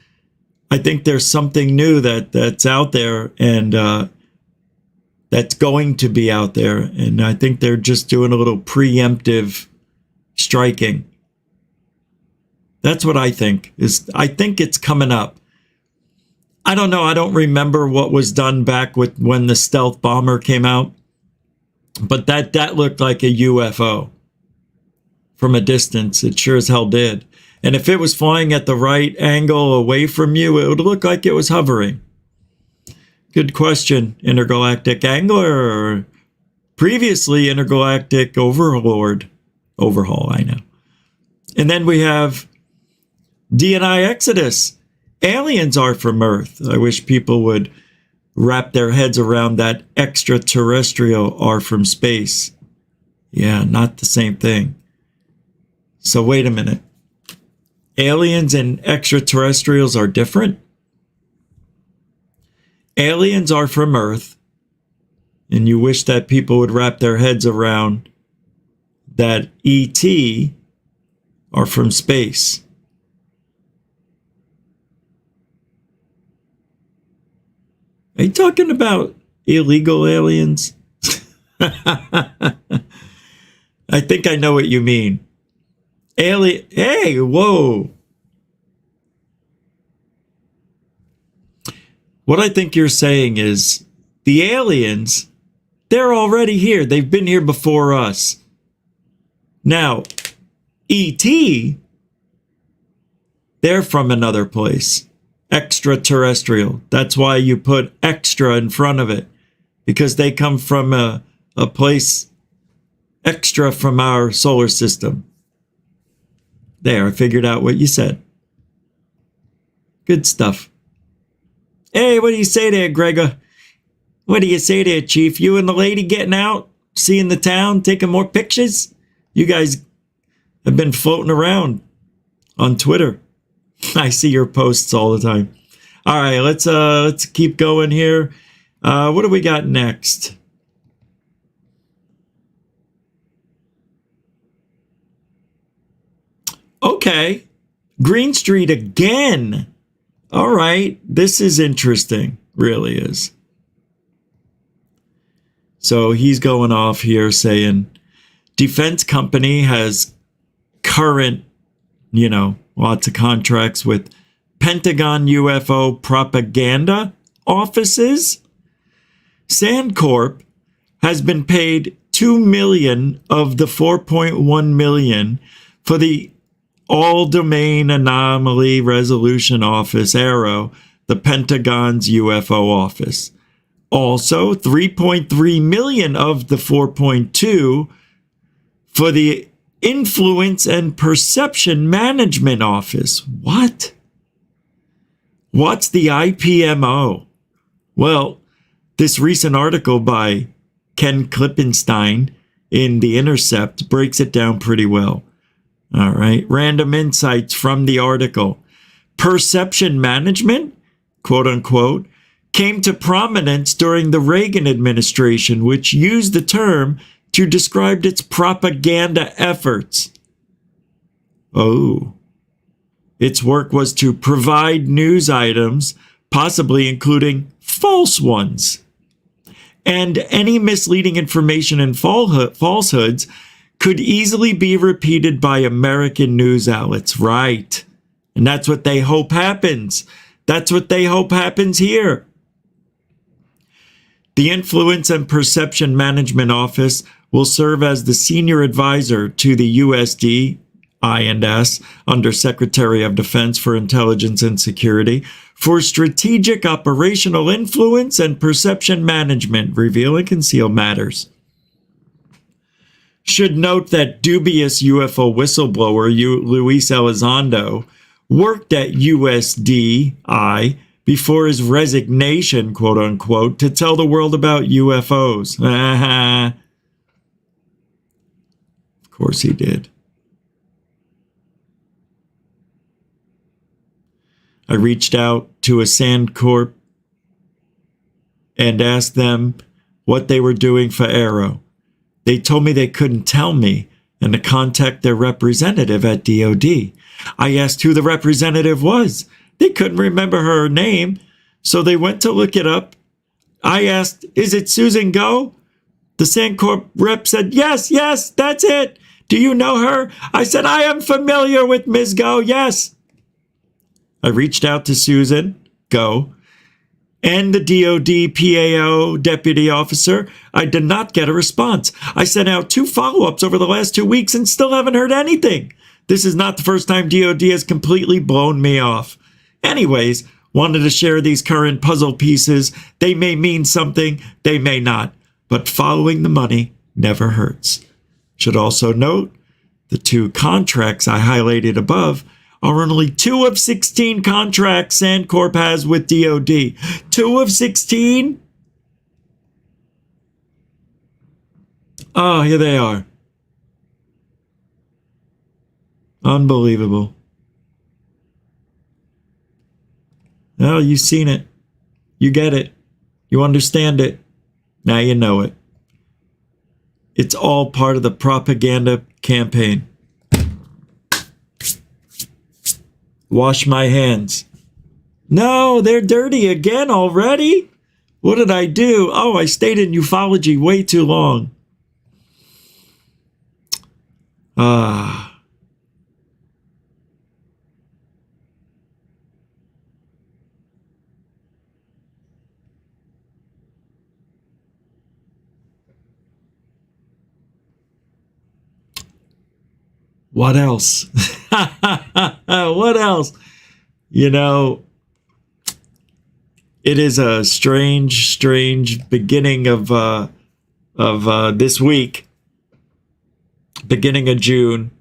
I think there's something new that's out there and that's going to be out there. And I think they're just doing a little preemptive striking. That's what I think. I think it's coming up. I don't know. I don't remember what was done back with when the stealth bomber came out. But that looked like a UFO from a distance. It sure as hell did. And if it was flying at the right angle away from you, it would look like it was hovering. Good question, Intergalactic Angler, or previously Intergalactic Overlord. Overhaul, I know. And then we have DNI Exodus. Aliens are from Earth. I wish people would wrap their heads around that extraterrestrial are from space. Yeah, not the same thing. So wait a minute. Aliens and extraterrestrials are different? Aliens are from Earth, and you wish that people would wrap their heads around that ET are from space. Are you talking about illegal aliens? I think I know what you mean. Hey, whoa. What I think you're saying is the aliens, they're already here. They've been here before us. Now, ET, they're from another place. Extraterrestrial. That's why you put extra in front of it. Because they come from a place extra from our solar system. There, I figured out what you said. Good stuff. Hey, what do you say there, Gregor? What do you say there, Chief? You and the lady getting out, seeing the town, taking more pictures? You guys have been floating around on Twitter. I see your posts all the time. All right, let's keep going here. What do we got next? Okay, Green Street again. All right, this is interesting. Really is. So he's going off here saying defense company has current, lots of contracts with Pentagon UFO propaganda offices. Sandcorp has been paid $2 million of the $4.1 million for the All-Domain Anomaly Resolution Office, ARROW, the Pentagon's UFO office. Also, $3.3 million of the $4.2 for the Influence and Perception Management Office. What? What's the IPMO? Well, this recent article by Ken Klippenstein in The Intercept breaks it down pretty well. All right, random insights from the article. Perception management, quote unquote, came to prominence during the Reagan administration, which used the term to describe its propaganda efforts. Oh. Its work was to provide news items, possibly including false ones. And any misleading information and falsehoods could easily be repeated by American news outlets. Right. And that's what they hope happens. That's what they hope happens here. The Influence and Perception Management Office will serve as the senior advisor to the USD I&S, Under Secretary of Defense for Intelligence and Security, for strategic operational influence and perception management, reveal and conceal matters. Should note that dubious UFO whistleblower Luis Elizondo worked at USDI before his resignation, quote unquote, to tell the world about UFOs. Of course he did. I reached out to a Sandcorp and asked them what they were doing for ARROW. They told me they couldn't tell me and to contact their representative at DOD. I asked who the representative was. They couldn't remember her name, so they went to look it up. I asked, is it Susan Go? The Sandcorp rep said, yes, that's it. Do you know her? I said, I am familiar with Ms. Go, yes. I reached out to Susan Go and the DOD PAO deputy officer. I did not get a response. I sent out 2 follow-ups over the last 2 weeks and still haven't heard anything. This is not the first time DOD has completely blown me off. Anyways, wanted to share these current puzzle pieces. They may mean something, they may not, but following the money never hurts. Should also note, the 2 contracts I highlighted above are only 2 of 16 contracts Sandcorp has with DOD. 2 of 16? Oh, here they are. Unbelievable. Well, you've seen it. You get it. You understand it. Now you know it. It's all part of the propaganda campaign. Wash my hands. No, they're dirty again already? What did I do? Oh, I stayed in ufology way too long. What else? What else? You know, it is a strange beginning of this week, beginning of June,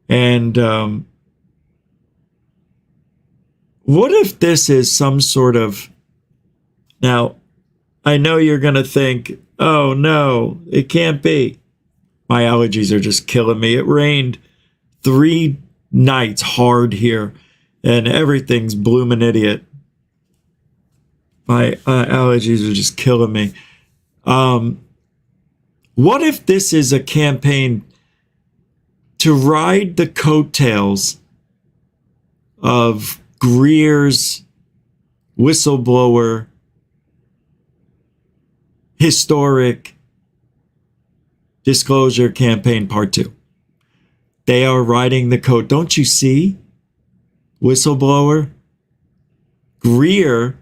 and what if this is some sort of? Now, I know you're gonna think, oh no, it can't be. My allergies are just killing me. It rained 3 nights hard here, and everything's blooming idiot. My allergies are just killing me. What if this is a campaign to ride the coattails of Greer's whistleblower historic disclosure campaign part 2? They are riding the coat. Don't you see? Whistleblower. Greer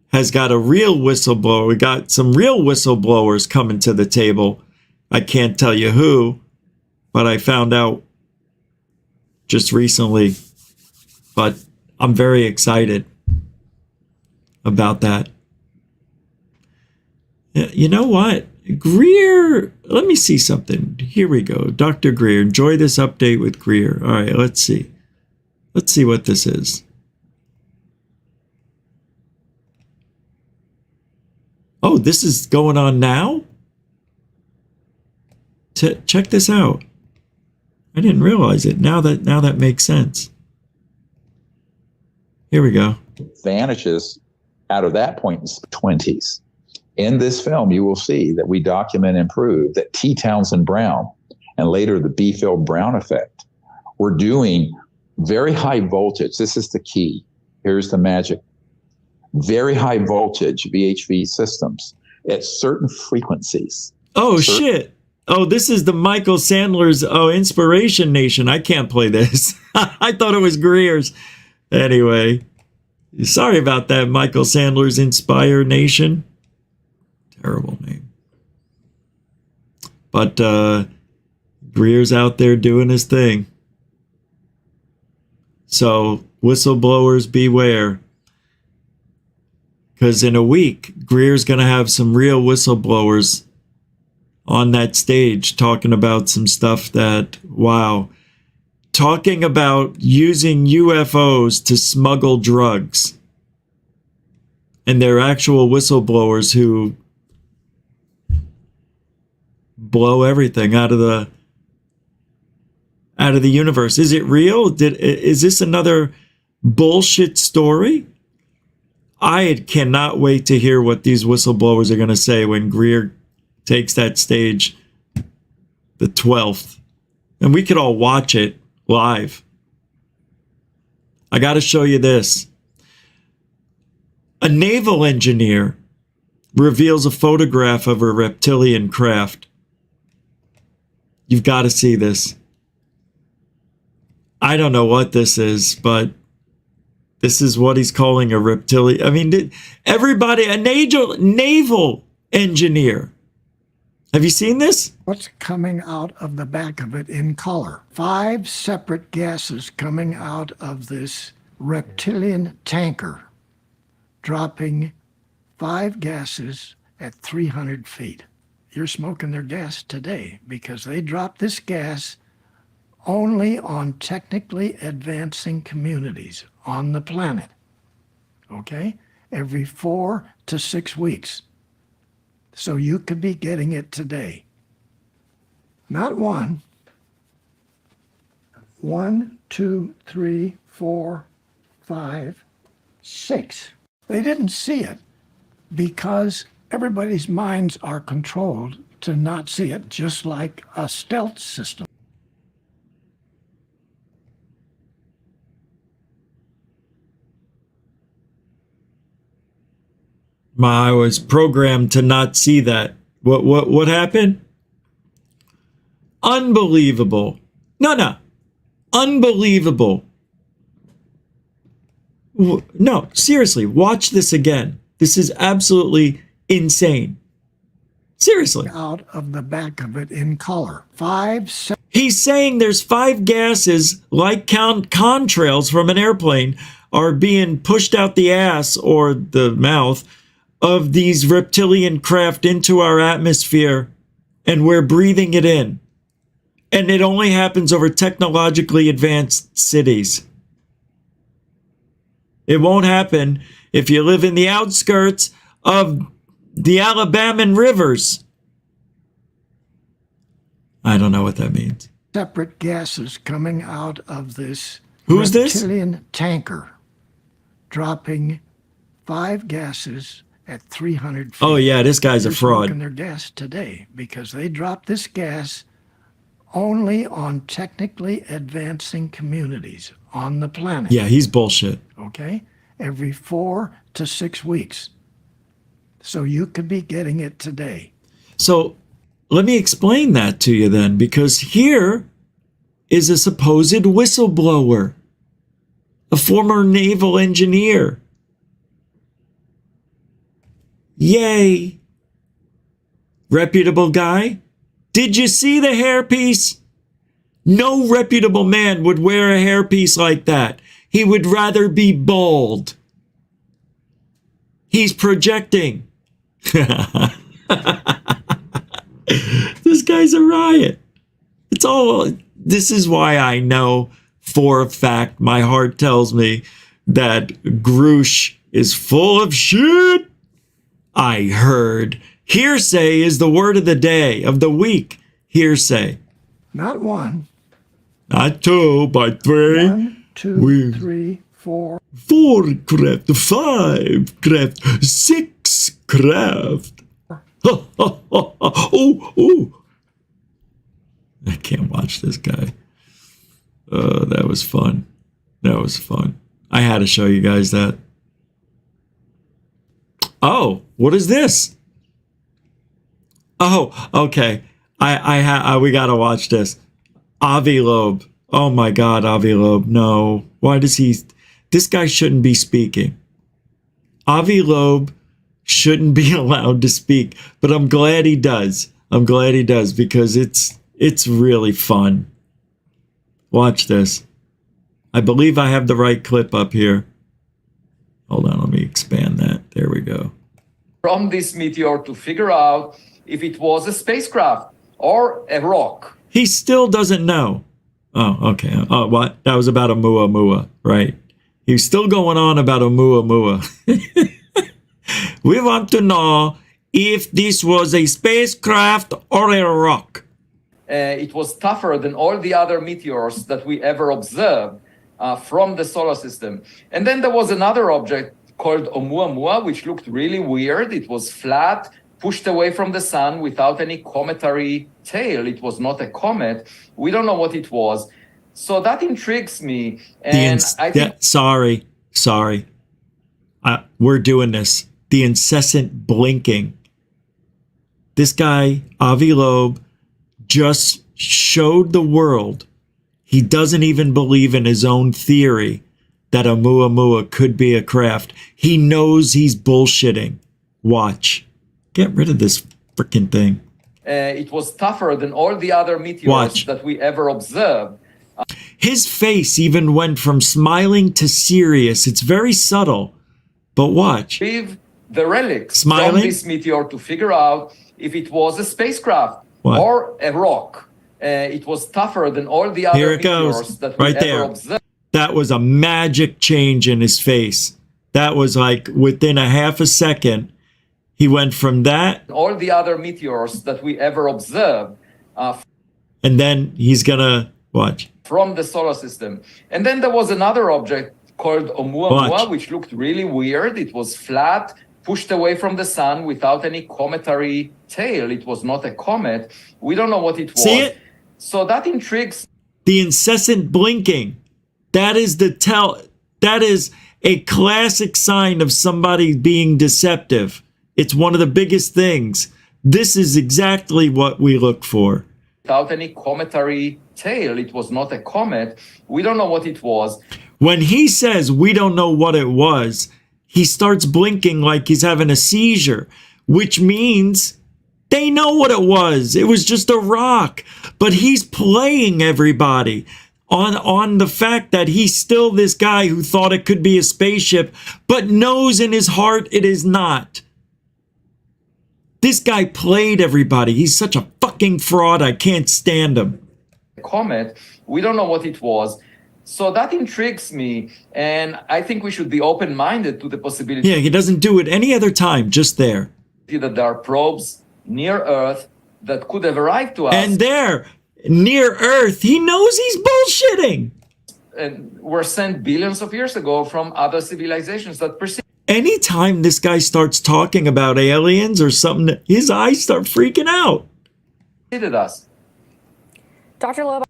has got a real whistleblower. We got some real whistleblowers coming to the table. I can't tell you who, but I found out just recently. But I'm very excited about that. You know what? Greer, let me see something. Here we go. Dr. Greer, enjoy this update with Greer. All right, let's see. Let's see what this is. Oh, this is going on now? Check this out. I didn't realize it. Now that makes sense. Here we go.
Vanishes out of that point in the 20s. In this film, you will see that we document and prove that T. Townsend Brown and later the B. Phil Brown effect were doing very high voltage. This is the key. Here's the magic. Very high voltage VHV systems at certain frequencies.
Oh, shit. Oh, this is the Michael Sandler's Inspiration Nation. I can't play this. I thought it was Greer's. Anyway, sorry about that, Michael Sandler's Inspire Nation. Terrible name. But Greer's out there doing his thing. So whistleblowers beware. Because in a week, Greer's going to have some real whistleblowers on that stage talking about some stuff that, wow. Talking about using UFOs to smuggle drugs. And they're actual whistleblowers who blow everything out of the universe. Is it real? Is this another bullshit story? I cannot wait to hear what these whistleblowers are going to say when Greer takes that stage the 12th. And we could all watch it live. I got to show you this. A naval engineer reveals a photograph of a reptilian craft. You've got to see this. I don't know what this is, but this is what he's calling a reptilian. I mean, everybody, a naval engineer. Have you seen this?
What's coming out of the back of it in color? 5 separate gases coming out of this reptilian tanker, dropping 5 gases at 300 feet. You're smoking their gas today because they drop this gas only on technically advancing communities on the planet, okay? Every 4 to 6 weeks. So you could be getting it today. Not 1, 1, 2, 3, 4, 5, 6. They didn't see it because everybody's minds are controlled to not see it, just like a stealth system.
I was programmed to not see that. What happened? Unbelievable. No. Unbelievable. No, seriously, watch this again. This is absolutely insane. Seriously.
Out of the back of it in color. 5.
He's saying there's 5 gases like contrails from an airplane are being pushed out the ass or the mouth of these reptilian craft into our atmosphere, and we're breathing it in. And it only happens over technologically advanced cities. It won't happen if you live in the outskirts of the Alabaman rivers. I don't know what that means.
Separate gases coming out of this
Who's this?
reptilian tanker, dropping 5 gases at 300 feet.
Oh yeah, this guy's a fraud.
They're smoking their gas today because they dropped this gas only on technically advancing communities on the planet.
Yeah, he's bullshit.
Okay? Every 4 to 6 weeks. So you could be getting it today.
So let me explain that to you then, because here is a supposed whistleblower, a former naval engineer. Yay. Reputable guy. Did you see the hairpiece? No reputable man would wear a hairpiece like that. He would rather be bald. He's projecting. This guy's a riot. It's all. This is why I know for a fact, my heart tells me that Grusch is full of shit. I heard. Hearsay is the word of the day, of the week. Hearsay.
Not 1.
Not 2, but 3.
1, 2, 3, 4.
4 craft, 5 craft, 6 craft. Oh. I can't watch this guy. That was fun. That was fun. I had to show you guys that. Oh, what is this? Oh, okay. We gotta watch this. Avi Loeb. Oh my God, Avi Loeb. No. Why does he? This guy shouldn't be speaking. Avi Loeb shouldn't be allowed to speak, but I'm glad he does. I'm glad he does because it's really fun. Watch this. I believe I have the right clip up here. Hold on, let me expand that. There we go.
From this meteor to figure out if it was a spacecraft or a rock.
He still doesn't know. Oh, okay. Oh, what? That was about Oumuamua, right? He's still going on about Oumuamua. We want to know if this was a spacecraft or a rock.
It was tougher than all the other meteors that we ever observed from the solar system. And then there was another object called Oumuamua, which looked really weird. It was flat, pushed away from the sun without any cometary tail. It was not a comet. We don't know what it was. So that intrigues me. And I think...
Sorry. We're doing this. The incessant blinking. This guy, Avi Loeb, just showed the world he doesn't even believe in his own theory that Oumuamua could be a craft. He knows he's bullshitting. Watch. Get rid of this freaking thing.
It was tougher than all the other meteors that we ever observed.
His face even went from smiling to serious. It's very subtle. But watch.
Leave the relics
Smiling?
from this meteor to figure out if it was a spacecraft or a rock. It was tougher than all the other
Here it
meteors
goes.
that we
Right
ever
there.
observed.
That was a magic change in his face. That was like within a half a second. He went from that.
All the other meteors that we ever observed.
And then he's gonna watch.
from the solar system. And then there was another object called Oumuamua, which looked really weird. It was flat, pushed away from the sun without any cometary tail. It was not a comet. We don't know what it was.
See it?
So that intrigues.
The incessant blinking. That is that is a classic sign of somebody being deceptive. It's one of the biggest things. This is exactly what we look for.
Without any cometary tail. It was not a comet. We don't know what it was.
When he says we don't know what it was, he starts blinking like he's having a seizure, which means they know what it was. It was just a rock. But he's playing everybody on the fact that he's still this guy who thought it could be a spaceship, but knows in his heart it is not. This guy played everybody. He's such a fucking fraud. I can't stand him.
Comet. We don't know what it was. So that intrigues me. And I think we should be open-minded to the possibility.
Yeah, he doesn't do it any other time, just there.
That there are probes near Earth that could have arrived to us.
And there, near Earth, he knows he's bullshitting.
And were sent billions of years ago from other civilizations that preceded.
Anytime this guy starts talking about aliens or something, his eyes start freaking out.
Us.
Dr. Loeb.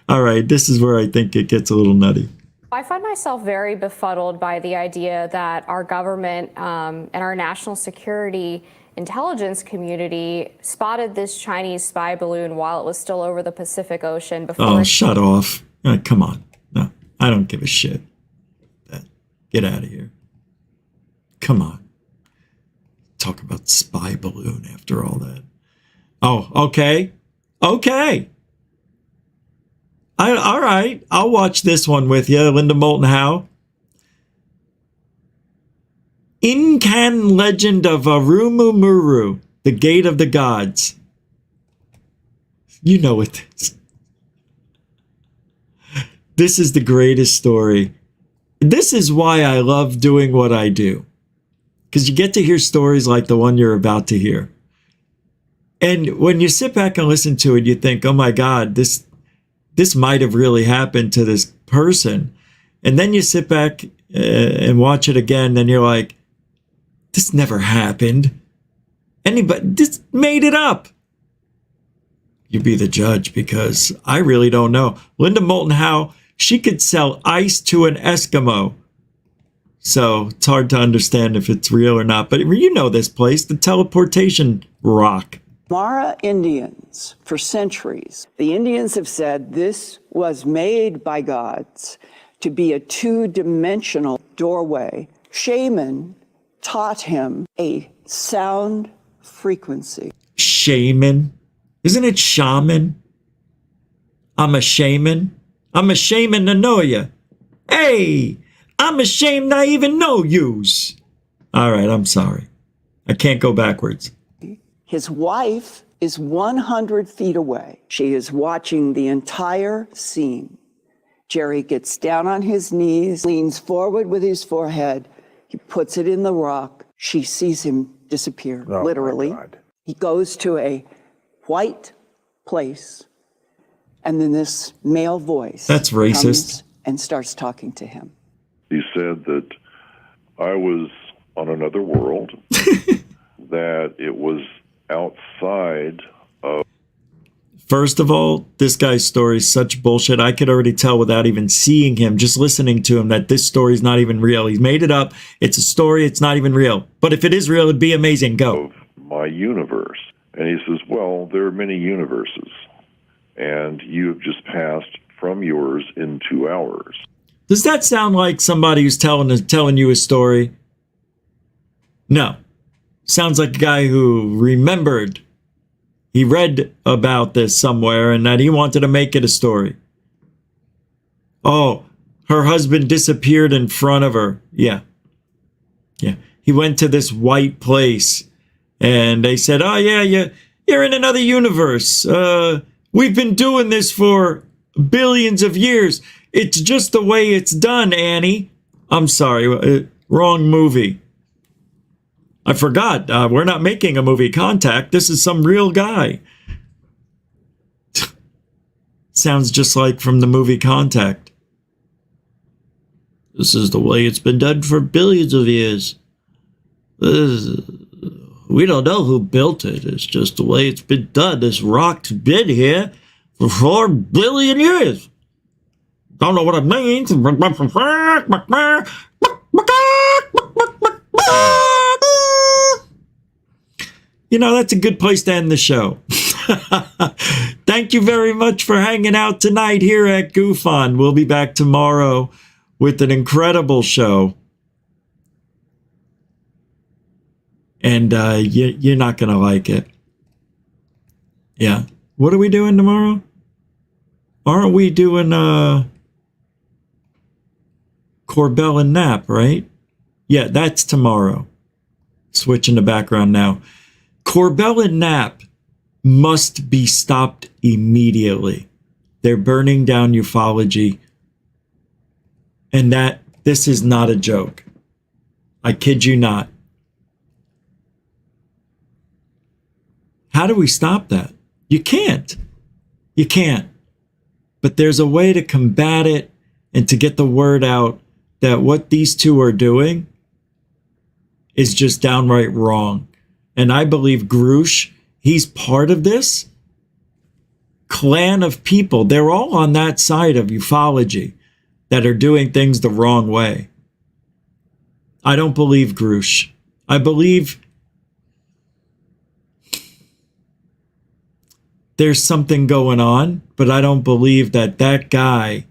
All right, this is where I think it gets a little nutty.
I find myself very befuddled by the idea that our government and our national security intelligence community spotted this Chinese spy balloon while it was still over the Pacific Ocean before.
Oh, shut off. Come on. No, I don't give a shit. Get out of here. Come on. Talk about spy balloon after all that. Oh, okay. Okay. All right. I'll watch this one with you, Linda Moulton Howe. Incan legend of Arumumuru, the gate of the gods. You know what this is. This is the greatest story. This is why I love doing what I do. Because you get to hear stories like the one you're about to hear. And when you sit back and listen to it, you think, oh my God, this might have really happened to this person. And then you sit back and watch it again, and you're like, this never happened. This made it up. You be the judge, because I really don't know. Linda Moulton Howe, she could sell ice to an Eskimo. So it's hard to understand if it's real or not. But you know this place, the teleportation rock.
Mara Indians, for centuries, the Indians have said this was made by gods to be a two-dimensional doorway. Shaman taught him a sound frequency.
Shaman? Isn't it shaman? I'm a shaman. I'm ashamed to know you. Hey, I'm ashamed I even know yous. All right, I'm sorry. I can't go backwards.
His wife is 100 feet away. She is watching the entire scene. Jerry gets down on his knees, leans forward with his forehead. He puts it in the rock. She sees him disappear, literally. He goes to a white place. And then this male voice
That's racist.
comes and starts talking to him.
He said that I was on another world, that it was outside of...
First of all, this guy's story is such bullshit. I could already tell without even seeing him, just listening to him, that this story is not even real. He's made it up. It's a story. It's not even real. But if it is real, it'd be amazing. Go.
Of my universe. And he says, well, there are many universes. And you have just passed from yours into ours.
Does that sound like somebody who's telling you a story? No. Sounds like a guy who remembered. He read about this somewhere and that he wanted to make it a story. Oh, her husband disappeared in front of her. Yeah. Yeah. He went to this white place and they said, oh, yeah, you're in another universe. We've been doing this for billions of years. It's just the way it's done, Annie. I'm sorry, wrong movie. I forgot. We're not making a movie Contact. This is some real guy. Sounds just like from the movie Contact. This is the way it's been done for billions of years. We don't know who built it. It's just the way it's been done. This rock's been here for 4 billion years. Don't know what it means. You know, that's a good place to end the show. Thank you very much for hanging out tonight here at GoofOn. We'll be back tomorrow with an incredible show. And you're not going to like it. Yeah. What are we doing tomorrow? Aren't we doing Corbell and Knapp, right? Yeah, that's tomorrow. Switching the background now. Corbell and Knapp must be stopped immediately. They're burning down ufology. And this is not a joke. I kid you not. How do we stop that? You can't. You can't. But there's a way to combat it and to get the word out that what these two are doing is just downright wrong. And I believe Grusch, he's part of this clan of people. They're all on that side of ufology that are doing things the wrong way. I don't believe Grusch. I believe there's something going on, but I don't believe that guy.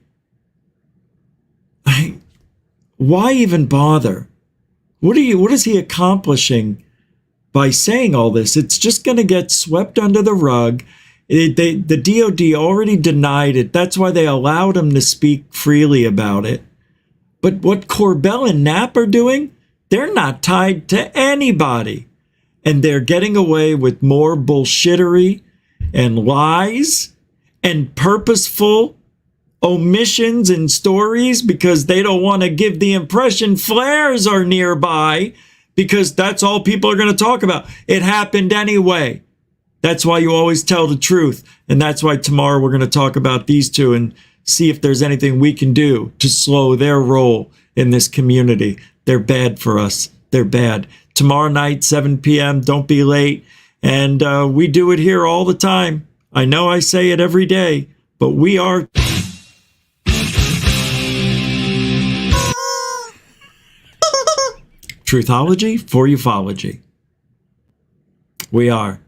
Why even bother? What is he accomplishing by saying all this? It's just going to get swept under the rug. The DOD already denied it. That's why they allowed him to speak freely about it. But what Corbell and Knapp are doing, they're not tied to anybody. And they're getting away with more bullshittery and lies and purposeful omissions in stories because they don't want to give the impression flares are nearby because that's all people are going to talk about. It happened anyway. That's why you always tell the truth. And that's why tomorrow we're going to talk about these two and see if there's anything we can do to slow their role in this community. They're bad for us. They're bad. Tomorrow night, 7 p.m. Don't be late. And we do it here all the time. I know I say it every day, but we are... Truthology for ufology. We are.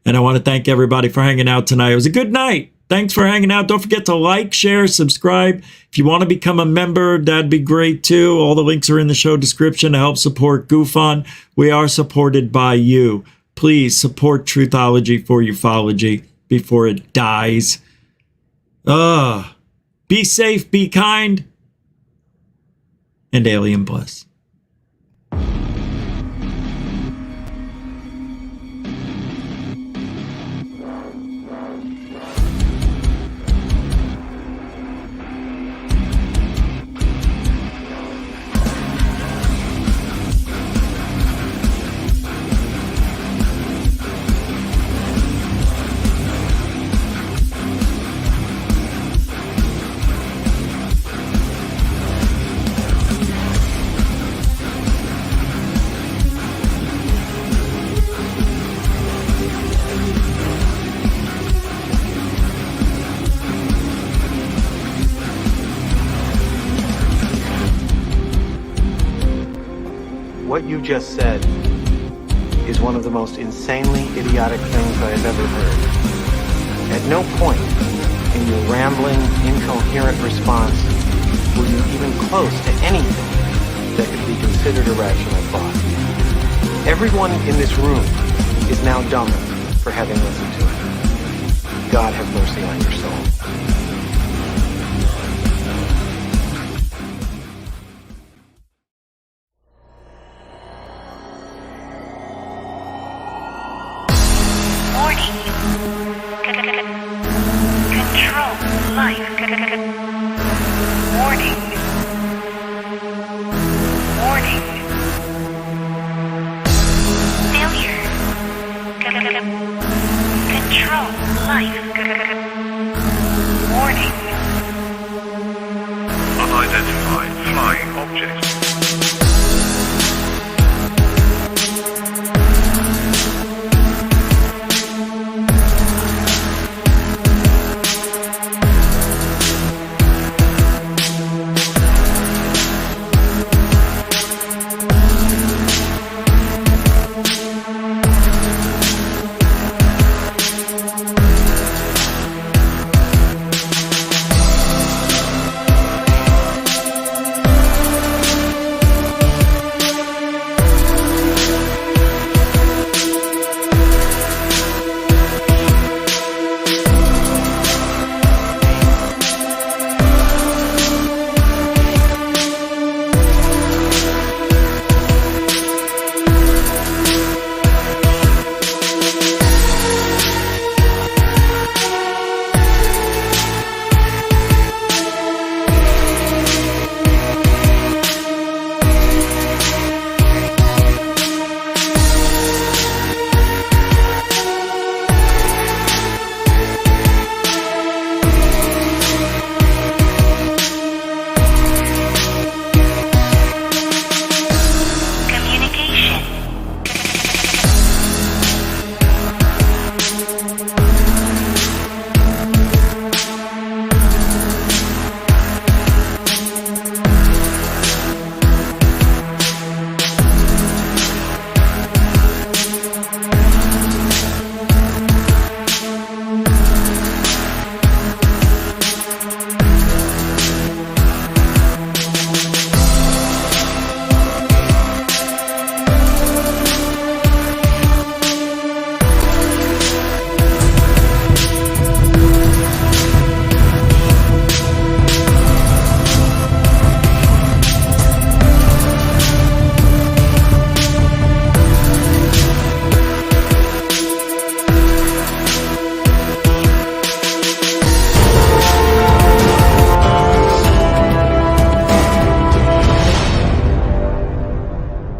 And I want to thank everybody for hanging out tonight. It was a good night. Thanks for hanging out. Don't forget to like, share, subscribe. If you want to become a member, that'd be great too. All the links are in the show description to help support GoofOn. We are supported by you. Please support Truthology for ufology before it dies. Be safe, be kind, and alien bless.
What you just said is one of the most insanely idiotic things I have ever heard. At no point in your rambling, incoherent response were you even close to anything that could be considered a rational thought. Everyone in this room is now dumber for having listened to it. God have mercy on your soul.
Warning. Unidentified flying object.